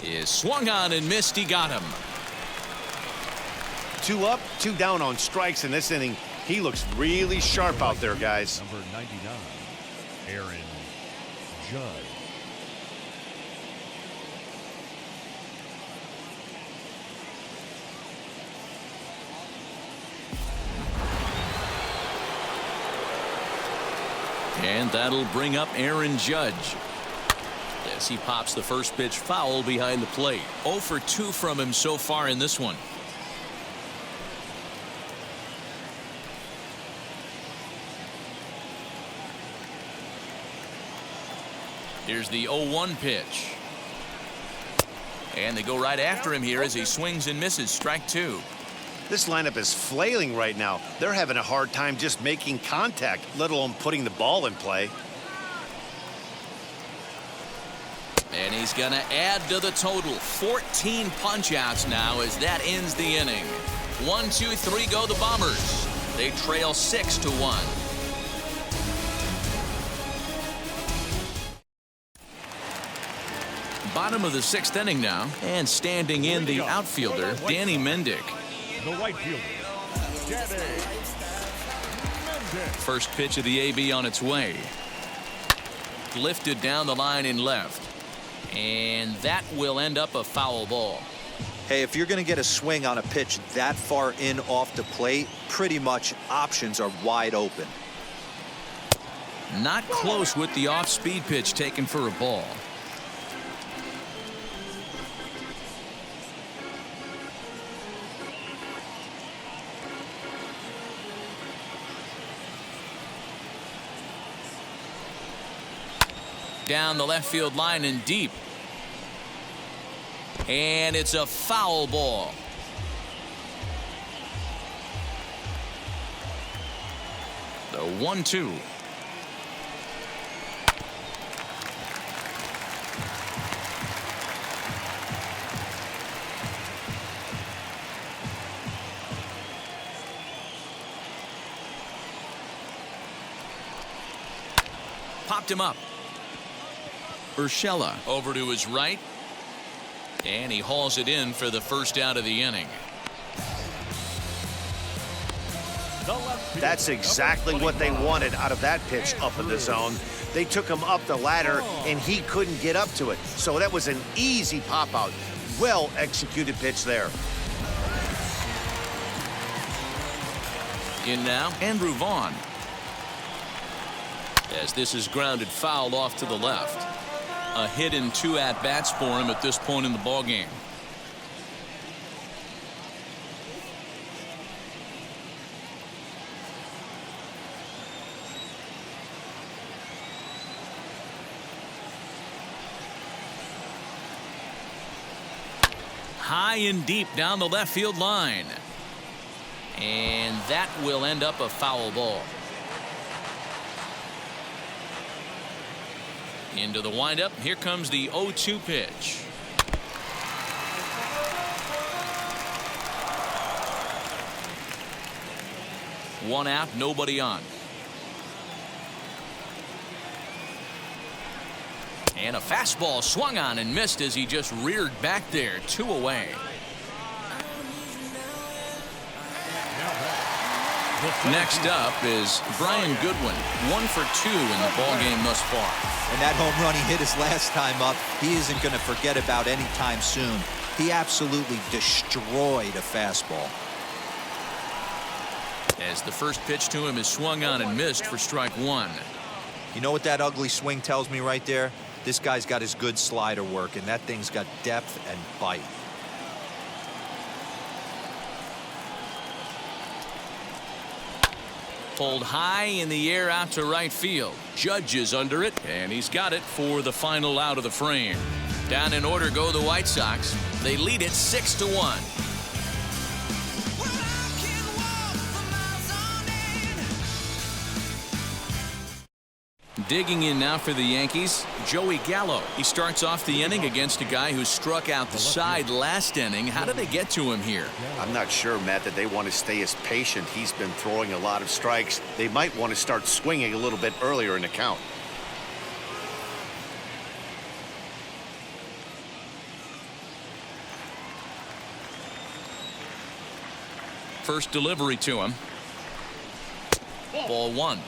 Speaker 1: is swung on and missed. He got him.
Speaker 2: 2 up, 2 down on strikes in this inning. He looks really sharp out there, guys.
Speaker 3: Number 99, Aaron Judge.
Speaker 1: And that'll bring up Aaron Judge as he pops the first pitch foul behind the plate. 0 for 2 from him so far in this one. Here's the 0-1 pitch. And they go right after him here as he swings and misses. Strike 2.
Speaker 2: This lineup is flailing right now. They're having a hard time just making contact, let alone putting the ball in play.
Speaker 1: And he's going to add to the total. 14 punch-outs now as that ends the inning. 1, 2, 3 go the Bombers. They trail 6-1. Bottom of the 6th inning now, and standing in the outfielder, Danny Mendick.
Speaker 3: The right fielder, Danny Mendick.
Speaker 1: First pitch of the AB on its way. Lifted down the line in left. And that will end up a foul ball.
Speaker 4: Hey, if you're going to get a swing on a pitch that far in off the plate, pretty much options are wide open.
Speaker 1: Not close with the off-speed pitch taken for a ball. Down the left field line and deep. And it's a foul ball. The 1-2. Popped him up. Urshela over to his right. And he hauls it in for the first out of the inning.
Speaker 2: That's exactly what they wanted out of that pitch up in the zone. They took him up the ladder, and he couldn't get up to it. So that was an easy pop-out. Well-executed pitch there.
Speaker 1: In now, Andrew Vaughn. as this is grounded foul off to the left. A hit and 2 at-bats for him at this point in the ballgame. High and deep down the left field line. And that will end up a foul ball. Into the windup. Here comes the 0-2 pitch. One out, nobody on. And a fastball swung on and missed as he just reared back there. 2 away. Next up is Brian Goodwin. 1 for 2 in the ballgame thus far.
Speaker 4: And that home run he hit his last time up, he isn't going to forget about anytime soon. He absolutely destroyed a fastball.
Speaker 1: As the first pitch to him is swung on and missed for strike 1.
Speaker 4: You know what that ugly swing tells me right there? This guy's got his good slider work, and that thing's got depth and bite.
Speaker 1: Pulled high in the air out to right field. Judge is under it, and he's got it for the final out of the frame. Down in order go the White Sox. They lead it 6-1. Digging in now for the Yankees, Joey Gallo. He starts off the inning against a guy who struck out the side last inning. How did they get to him here?
Speaker 2: I'm not sure, Matt, that they want to stay as patient. He's been throwing a lot of strikes. They might want to start swinging a little bit earlier in the count.
Speaker 1: First delivery to him. Ball 1.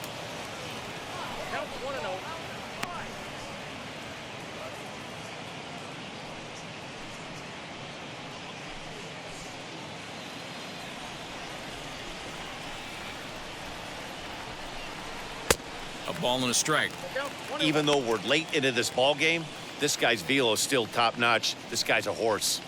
Speaker 1: A ball and a strike.
Speaker 2: Even though we're late into this ball game, this guy's velo is still top notch. This guy's a horse.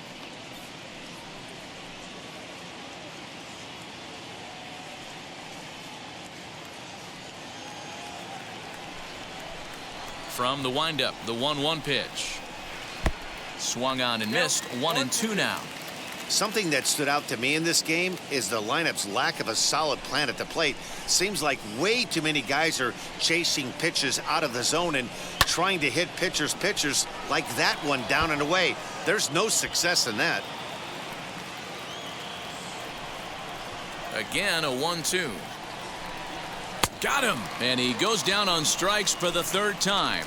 Speaker 1: From the windup, the 1-1 pitch. Swung on and missed. 1-2 now.
Speaker 2: Something that stood out to me in this game is the lineup's lack of a solid plan at the plate. Seems like way too many guys are chasing pitches out of the zone and trying to hit pitchers like that one down and away. There's no success in that.
Speaker 1: Again, a 1-2. Got him. And he goes down on strikes for the 3rd time.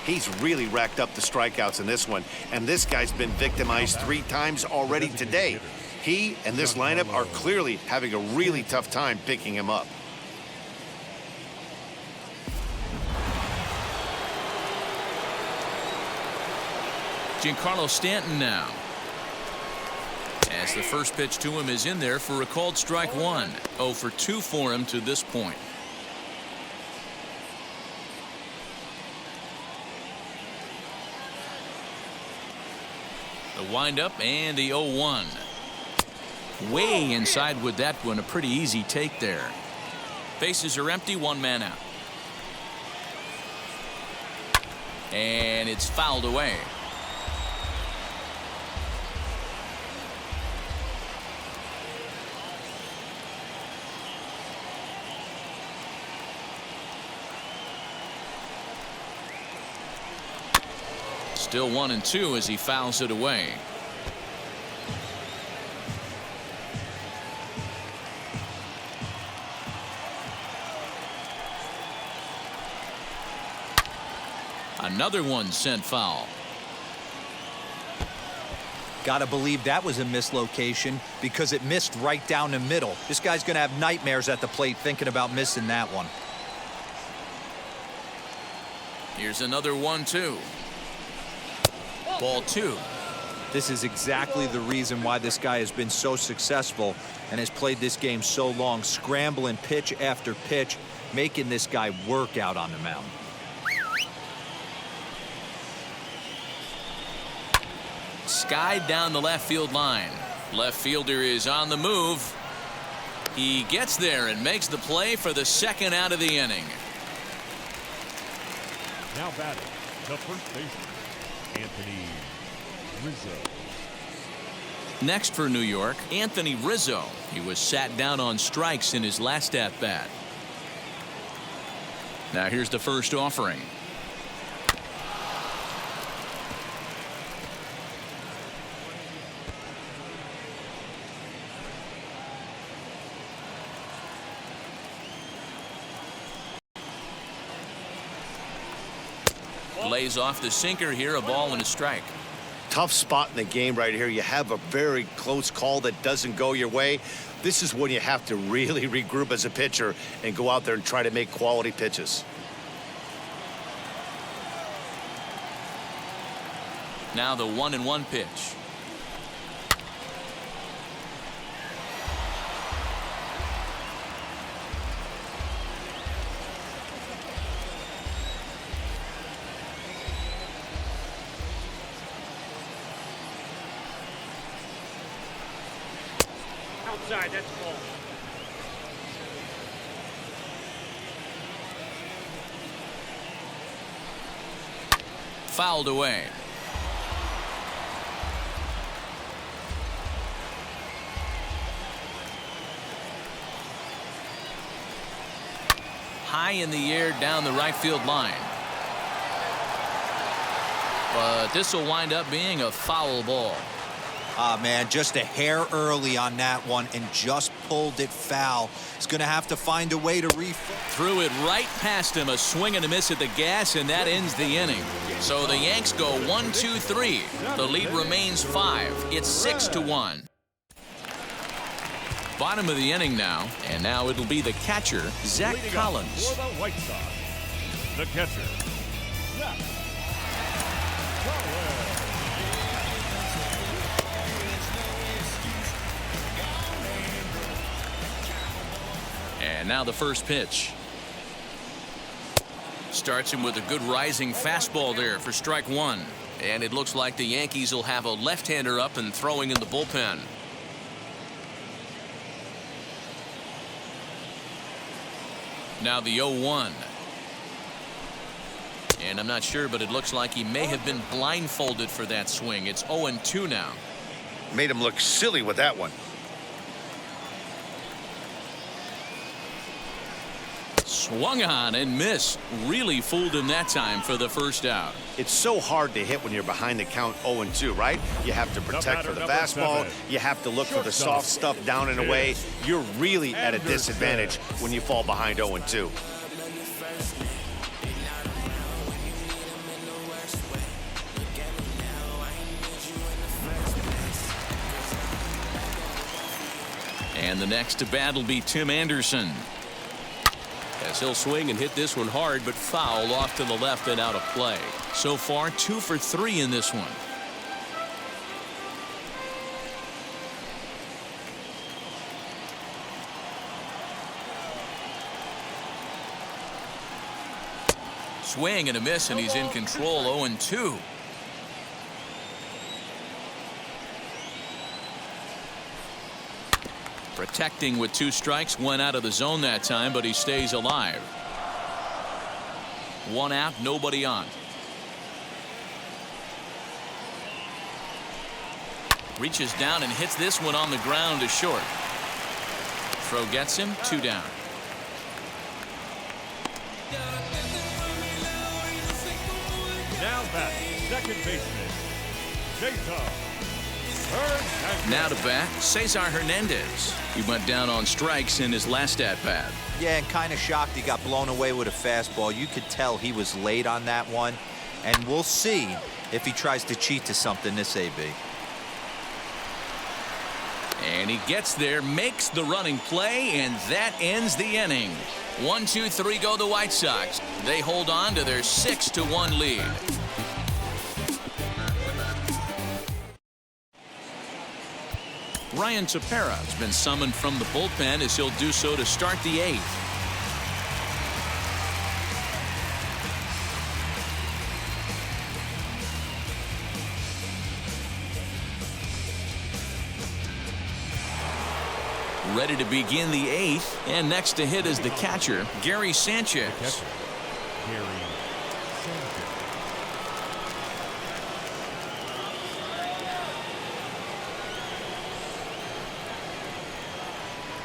Speaker 2: He's really racked up the strikeouts in this one, and this guy's been victimized 3 times already today. He and this lineup are clearly having a really tough time picking him up.
Speaker 1: Giancarlo Stanton now. As the first pitch to him is in there for a called strike 1. 0 for 2 for him to this point. The windup and the 0-1. Way inside with that one. A pretty easy take there. Bases are empty. 1 man out. And it's fouled away. Still 1-2 as he fouls it away. Another one sent foul.
Speaker 4: Gotta believe that was a mislocation because it missed right down the middle. This guy's gonna have nightmares at the plate thinking about missing that one.
Speaker 1: Here's another 1-2. Ball 2.
Speaker 4: This is exactly the reason why this guy has been so successful and has played this game so long, scrambling pitch after pitch. making this guy work out on the mound.
Speaker 1: Skied down the left field line. Left fielder is on the move. He gets there and makes the play for the second out of the inning.
Speaker 3: Now batting, the first baseman, Anthony Rizzo.
Speaker 1: Next for New York, Anthony Rizzo. He was sat down on strikes in his last at-bat. Now here's the first offering. Lays off the sinker here, a ball and a strike.
Speaker 2: Tough spot in the game right here. You have a very close call that doesn't go your way. This is when you have to really regroup as a pitcher and go out there and try to make quality pitches.
Speaker 1: Now the 1-1 pitch.
Speaker 6: Outside, that's a ball.
Speaker 1: Fouled away. High in the air down the right field line. But this will wind up being a foul ball.
Speaker 4: Ah, man, just a hair early on that one and just pulled it foul. He's going to have to find a way to
Speaker 1: Threw it right past him, a swing and a miss at the gas, and that ends the inning. So the Yanks go 1-2-3. The lead remains 5. It's 6-1. Bottom of the inning now, and now it'll be the catcher, Zach Collins.
Speaker 3: For the White Sox, the catcher, Zach Collins.
Speaker 1: And now the first pitch. Starts him with a good rising fastball there for strike one. And it looks like the Yankees will have a left-hander up and throwing in the bullpen. Now the 0-1. And I'm not sure, but it looks like he may have been blindfolded for that swing. It's 0-2 now.
Speaker 2: Made him look silly with that one.
Speaker 1: Swung on and missed. Really fooled him that time for the first out.
Speaker 2: It's so hard to hit when you're behind the count 0-2, right? You have to protect for the fastball. You have to look for the soft stuff down and away. You're really at a disadvantage when you fall behind 0-2.
Speaker 1: And the next to bat will be Tim Anderson. As he'll swing and hit this one hard, but foul off to the left and out of play. So far, 2 for 3 in this one. Swing and a miss, and he's in control. 0-2. Protecting with 2 strikes, 1 out of the zone that time, but he stays alive. 1 out, nobody on. Reaches down and hits this one on the ground to short. Throw gets him, 2 down.
Speaker 3: Now batting, second baseman, Cesar.
Speaker 1: Now to bat, Cesar Hernandez. He went down on strikes in his last at-bat.
Speaker 4: Yeah, and kind of shocked he got blown away with a fastball. You could tell he was late on that one. And we'll see if he tries to cheat to something this AB.
Speaker 1: And he gets there, makes the running play, and that ends the inning. 1-2-3 go the White Sox. They hold on to their 6-1 lead. Ryan Tepera has been summoned from the bullpen as he'll do so to start the 8th. ready to begin the 8th, and next to hit is the catcher, Gary Sanchez.
Speaker 3: Gary Sanchez.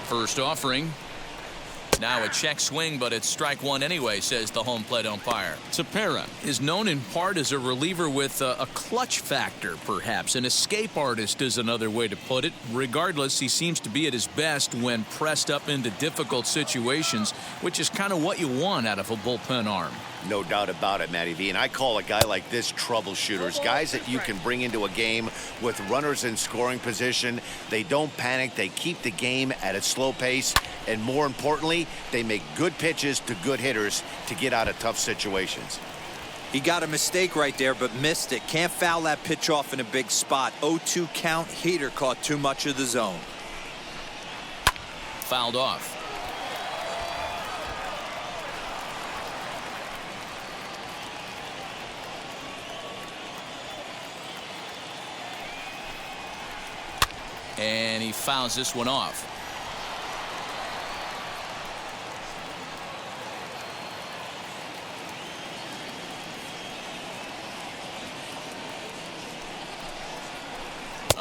Speaker 1: First offering. Now a check swing, but it's strike one anyway, says the home plate umpire. Tepera is known in part as a reliever with a clutch factor, perhaps. An escape artist is another way to put it. Regardless, he seems to be at his best when pressed up into difficult situations, which is kind of what you want out of a bullpen arm.
Speaker 2: No doubt about it, Matty V. And I call a guy like this troubleshooters, guys that you can bring into a game with runners in scoring position. They don't panic. They keep the game at a slow pace. And more importantly, they make good pitches to good hitters to get out of tough situations.
Speaker 4: He got a mistake right there, but missed it. Can't foul that pitch off in a big spot. 0-2 count. Heater caught too much of the zone.
Speaker 1: Fouled off. And he fouls this one off.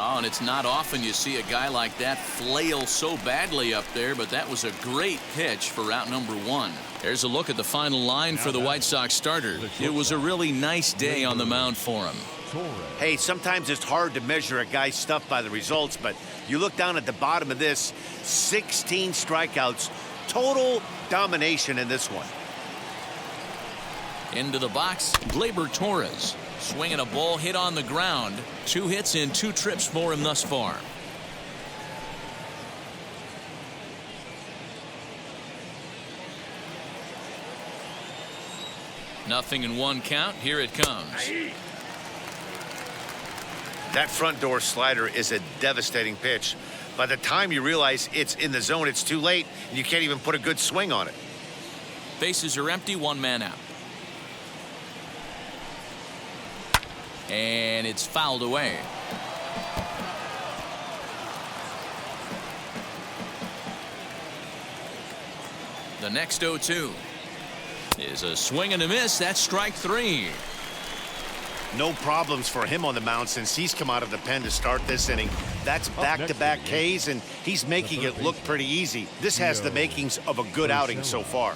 Speaker 1: Oh, and it's not often you see a guy like that flail so badly up there, but that was a great pitch for out number 1. There's a look at the final line for the White Sox starter. It was a really nice day on the mound for him.
Speaker 2: Hey, sometimes it's hard to measure a guy's stuff by the results, but you look down at the bottom of this, 16 strikeouts, total domination in this one.
Speaker 1: Into the box, Gleyber Torres. Swinging a ball hit on the ground. 2 hits in 2 trips for him thus far. Nothing in 1 count. Here it comes.
Speaker 2: That front door slider is a devastating pitch. By the time you realize it's in the zone, it's too late, and you can't even put a good swing on it.
Speaker 1: Bases are empty, 1 man out. And it's fouled away. The next 0-2 is a swing and a miss. That's strike 3.
Speaker 2: No problems for him on the mound since he's come out of the pen to start this inning. That's back-to-back Ks, and he's making it look pretty easy. This has the makings of a good outing so far.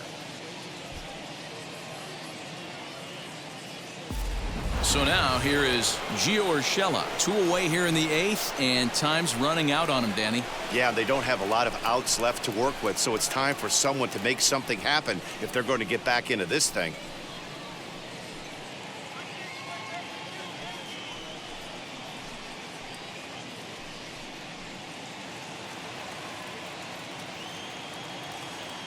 Speaker 1: So now here is Gio Urshela. 2 away here in the 8th, and time's running out on him, Danny.
Speaker 2: Yeah, they don't have a lot of outs left to work with, so it's time for someone to make something happen if they're going to get back into this thing.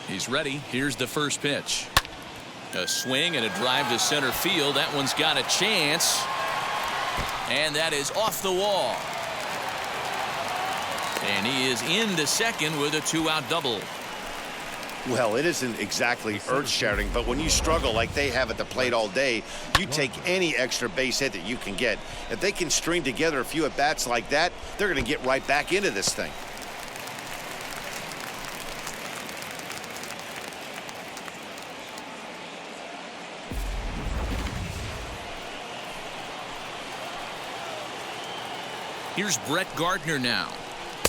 Speaker 1: He's ready. Here's the first pitch. A swing and a drive to center field. That one's got a chance. And that is off the wall. And he is into second with a 2-out double.
Speaker 2: Well, it isn't exactly earth-shattering, but when you struggle like they have at the plate all day, you take any extra base hit that you can get. If they can string together a few at-bats like that, they're going to get right back into this thing.
Speaker 1: Here's Brett Gardner now,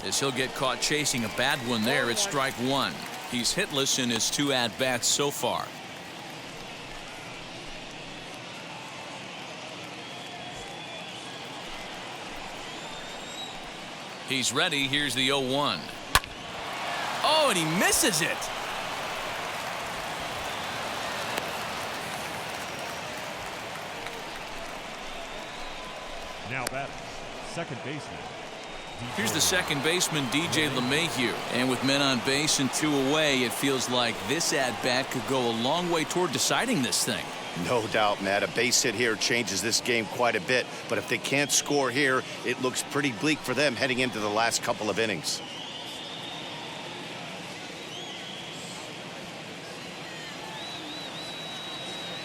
Speaker 1: as he'll get caught chasing a bad one there. It's strike 1. He's hitless in his 2 at-bats so far. He's ready. Here's the 0-1. Oh, and he misses it.
Speaker 3: Now batting, second baseman.
Speaker 1: Here's the second baseman, DJ LeMahieu. And with men on base and 2 away, it feels like this at-bat could go a long way toward deciding this thing.
Speaker 2: No doubt, Matt. A base hit here changes this game quite a bit. But if they can't score here, it looks pretty bleak for them heading into the last couple of innings.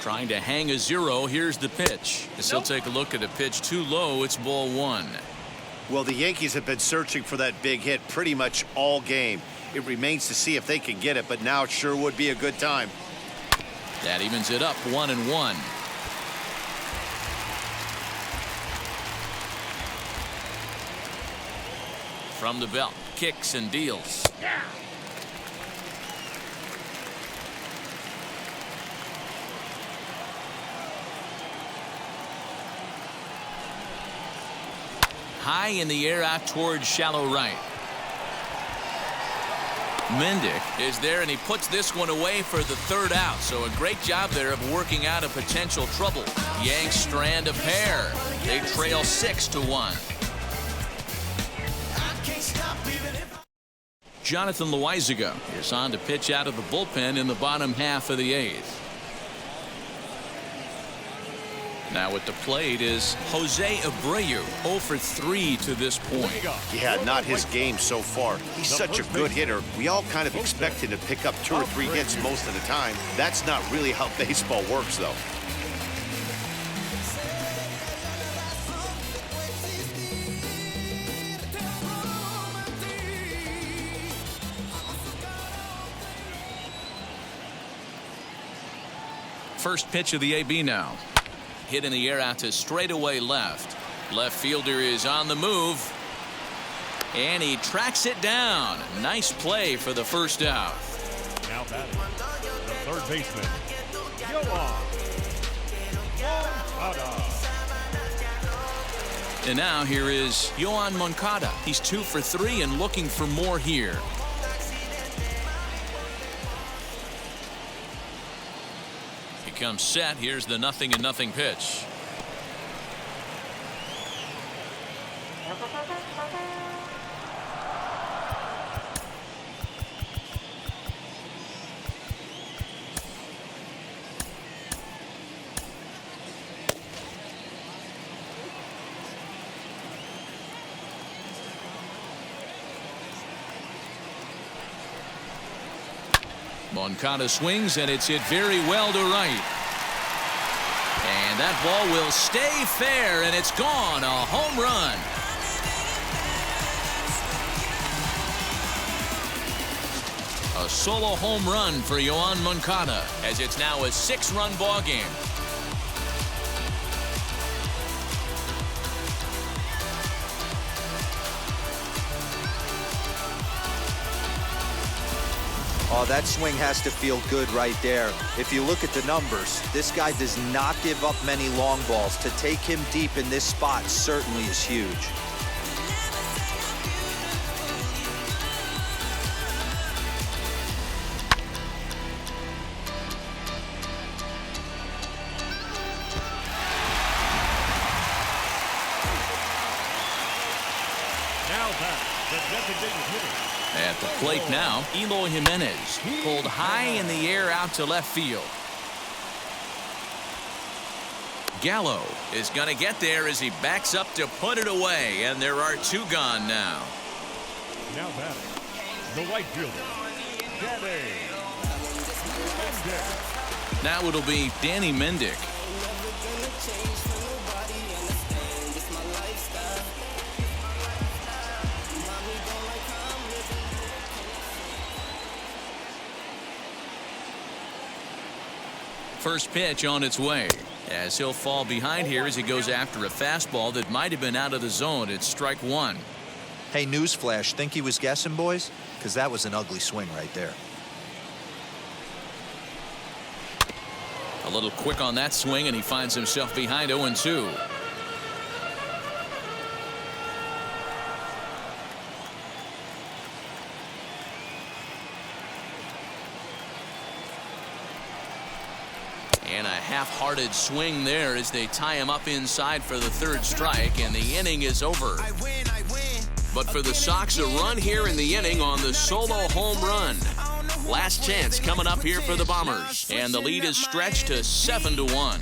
Speaker 1: Trying to hang a 0. Here's the pitch. As he'll take a look at a pitch too low, it's ball 1.
Speaker 2: Well, the Yankees have been searching for that big hit pretty much all game. It remains to see if they can get it, but now it sure would be a good time.
Speaker 1: That evens it up 1-1. From the belt, kicks and deals. High in the air out towards shallow right. Mendick is there, and he puts this one away for the third out. So a great job there of working out a potential trouble. Yanks strand a pair. They trail 6-1. Jonathan Loizaga is on to pitch out of the bullpen in the bottom half of the eighth. Now at the plate is Jose Abreu, 0 for 3 to this point.
Speaker 2: Yeah, not his game so far. He's such a good hitter. We all kind of expect him to pick up 2 or 3 hits most of the time. That's not really how baseball works, though.
Speaker 1: First pitch of the AB now. Hit in the air out to straightaway left. Left fielder is on the move. And he tracks it down. Nice play for the first out.
Speaker 3: Now batting, the third baseman, Yoan Moncada.
Speaker 1: And now here is Yoan Moncada. He's 2 for 3 and looking for more here. Comes set. Here's the 0-0 pitch. Moncada swings, and it's hit very well to right. And that ball will stay fair, and it's gone. A home run. A solo home run for Yoan Moncada, as it's now a 6-run ball game.
Speaker 4: Oh, that swing has to feel good right there. If you look at the numbers, this guy does not give up many long balls. To take him deep in this spot certainly is huge.
Speaker 3: Now back, the designated hitter.
Speaker 1: At the plate now, Eloy Jimenez pulled high in the air out to left field. Gallo is going to get there as he backs up to put it away, and there are 2 gone now.
Speaker 3: Now batting, the right fielder, Mendick.
Speaker 1: Now it'll be Danny Mendick. First pitch on its way, as he'll fall behind here as he goes after a fastball that might have been out of the zone. It's strike 1.
Speaker 4: Hey, newsflash, think he was guessing, boys? Because that was an ugly swing right there.
Speaker 1: A little quick on that swing, and he finds himself behind 0-2. And a half-hearted swing there as they tie him up inside for the 3rd strike, and the inning is over. But for the Sox, a run here in the inning on the solo home run. Last chance coming up here for the Bombers, and the lead is stretched to 7-1.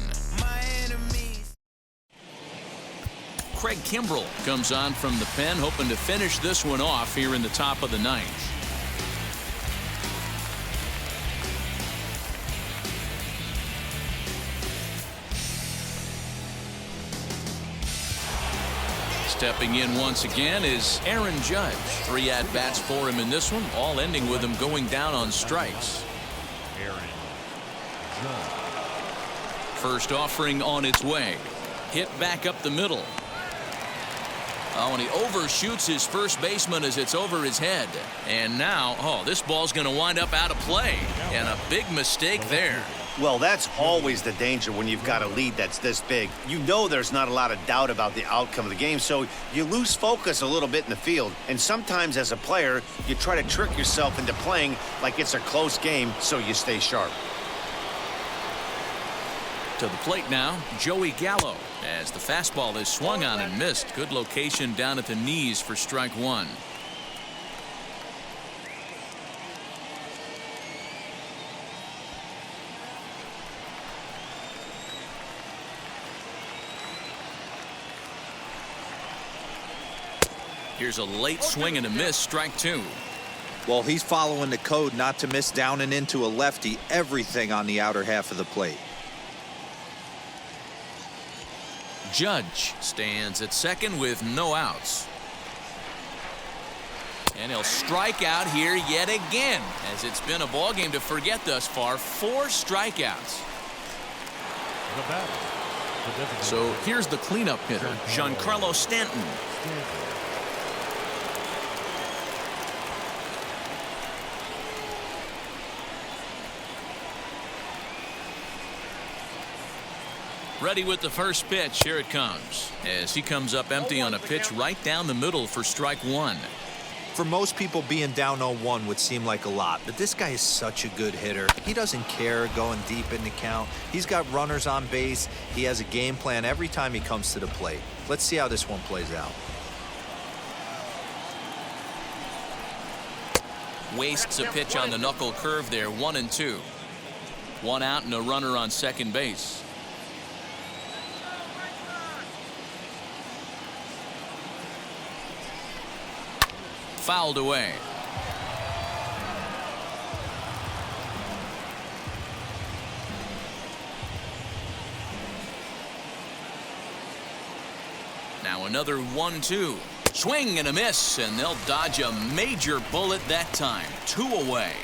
Speaker 1: Craig Kimbrell comes on from the pen, hoping to finish this one off here in the top of the 9th. Stepping in once again is Aaron Judge. 3 at-bats for him in this one, all ending with him going down on strikes.
Speaker 3: Aaron Judge.
Speaker 1: First offering on its way. Hit back up the middle. Oh, and he overshoots his first baseman as it's over his head. And now, oh, this ball's going to wind up out of play. And a big mistake there.
Speaker 2: Well, that's always the danger when you've got a lead that's this big. You know there's not a lot of doubt about the outcome of the game, so you lose focus a little bit in the field. And sometimes as a player, you try to trick yourself into playing like it's a close game so you stay sharp.
Speaker 1: To the plate now, Joey Gallo, as the fastball is swung on and missed. Good location down at the knees for strike one. Here's a late swing and a miss, strike two.
Speaker 4: Well, he's following the code not to miss down and into a lefty. Everything on the outer half of the plate.
Speaker 1: Judge stands at second with no outs. And he'll strike out here yet again, as it's been a ball game to forget thus far. 4 strikeouts.
Speaker 3: The batter.
Speaker 1: So here's the cleanup hitter, Giancarlo Stanton. Ready with the first pitch. Here it comes, as he comes up empty on a pitch right down the middle for strike one.
Speaker 4: For most people, being down 0-1 would seem like a lot, but this guy is such a good hitter. He doesn't care going deep in the count. He's got runners on base. He has a game plan every time he comes to the plate. Let's see how this one plays out.
Speaker 1: Wastes a pitch on the knuckle curve there. 1-2. 1 out and a runner on second base. Fouled away. Now another 1-2. Swing and a miss, and they'll dodge a major bullet that time. 2 away.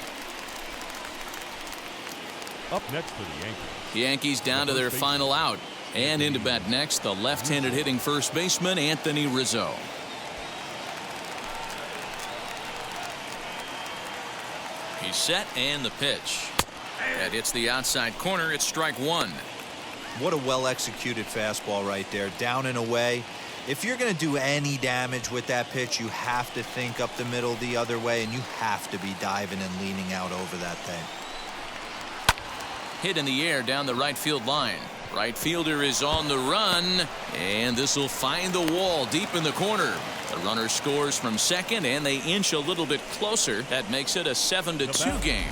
Speaker 3: Up next for the Yankees.
Speaker 1: The Yankees down to their final out. And into bat next, the left-handed hitting first baseman, Anthony Rizzo. He's set, and the pitch. That hits the outside corner. It's strike one.
Speaker 4: What a well-executed fastball right there. Down and away. If you're going to do any damage with that pitch, you have to think up the middle the other way, and you have to be diving and leaning out over that thing.
Speaker 1: Hit in the air down the right field line. Right fielder is on the run, and this will find the wall deep in the corner. The runner scores from second, and they inch a little bit closer. That makes it a 7-2 game.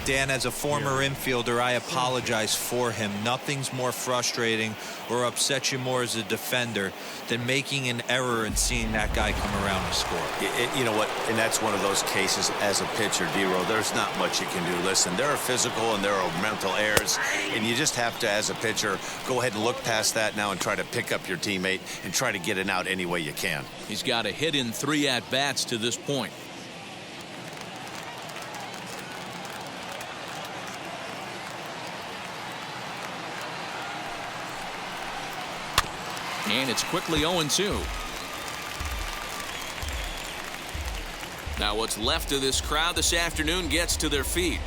Speaker 4: Dan, as a former infielder, I apologize for him. Nothing's more frustrating or upsets you more as a defender than making an error and seeing that guy come around to score.
Speaker 2: You know what? And that's one of those cases as a pitcher, D-Row. There's not much you can do. Listen, there are physical and there are mental errors, and you just have to, as a pitcher, go ahead and look past that now and try to pick up your teammate and try to get it out any way you can.
Speaker 1: He's got a hit in 3 at-bats to this point. And it's quickly 0-2. Now what's left of this crowd this afternoon gets to their feet.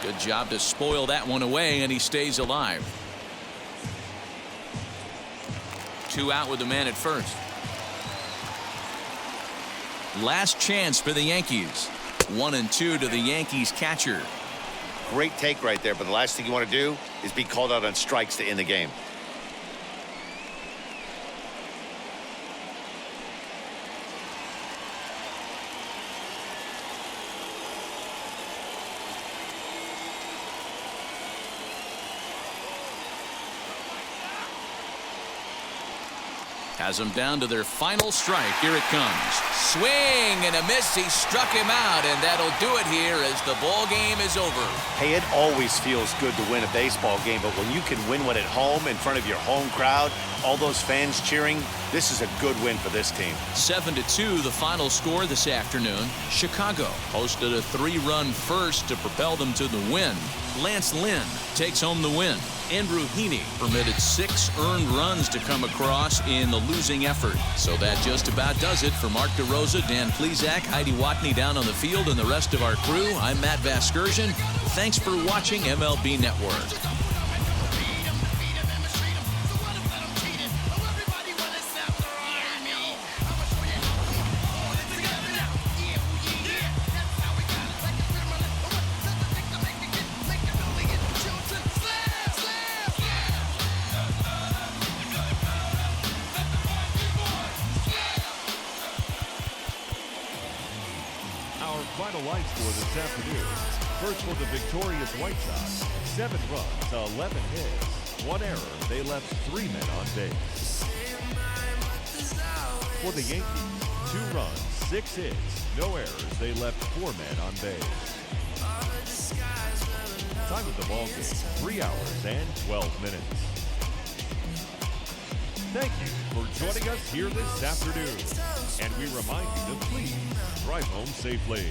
Speaker 1: Good job to spoil that one away, and he stays alive. 2 out with the man at first. Last chance for the Yankees. 1-2 to the Yankees catcher.
Speaker 2: Great take right there, but the last thing you want to do is be called out on strikes to end the game.
Speaker 1: Has them down to their final strike. Here it comes. Swing and a miss. He struck him out, and that'll do it here as the ball game is over.
Speaker 2: Hey, it always feels good to win a baseball game, but when you can win one at home in front of your home crowd, all those fans cheering, this is a good win for this team.
Speaker 1: 7-2 the final score this afternoon. Chicago hosted a 3-run first to propel them to the win. Lance Lynn takes home the win. Andrew Heaney permitted 6 earned runs to come across in the losing effort. So that just about does it. For Mark DeRosa, Dan Plesac, Heidi Watney down on the field, and the rest of our crew, I'm Matt Vasgersian. Thanks for watching MLB Network.
Speaker 3: Final line score this afternoon. First for the victorious White Sox, 7 runs, 11 hits, 1 error. They left 3 men on base. For the Yankees, 2 runs, 6 hits, no errors. They left 4 men on base. Time of the ball game, 3 hours and 12 minutes. Thank you for joining us here this afternoon. And we remind you to please drive home safely.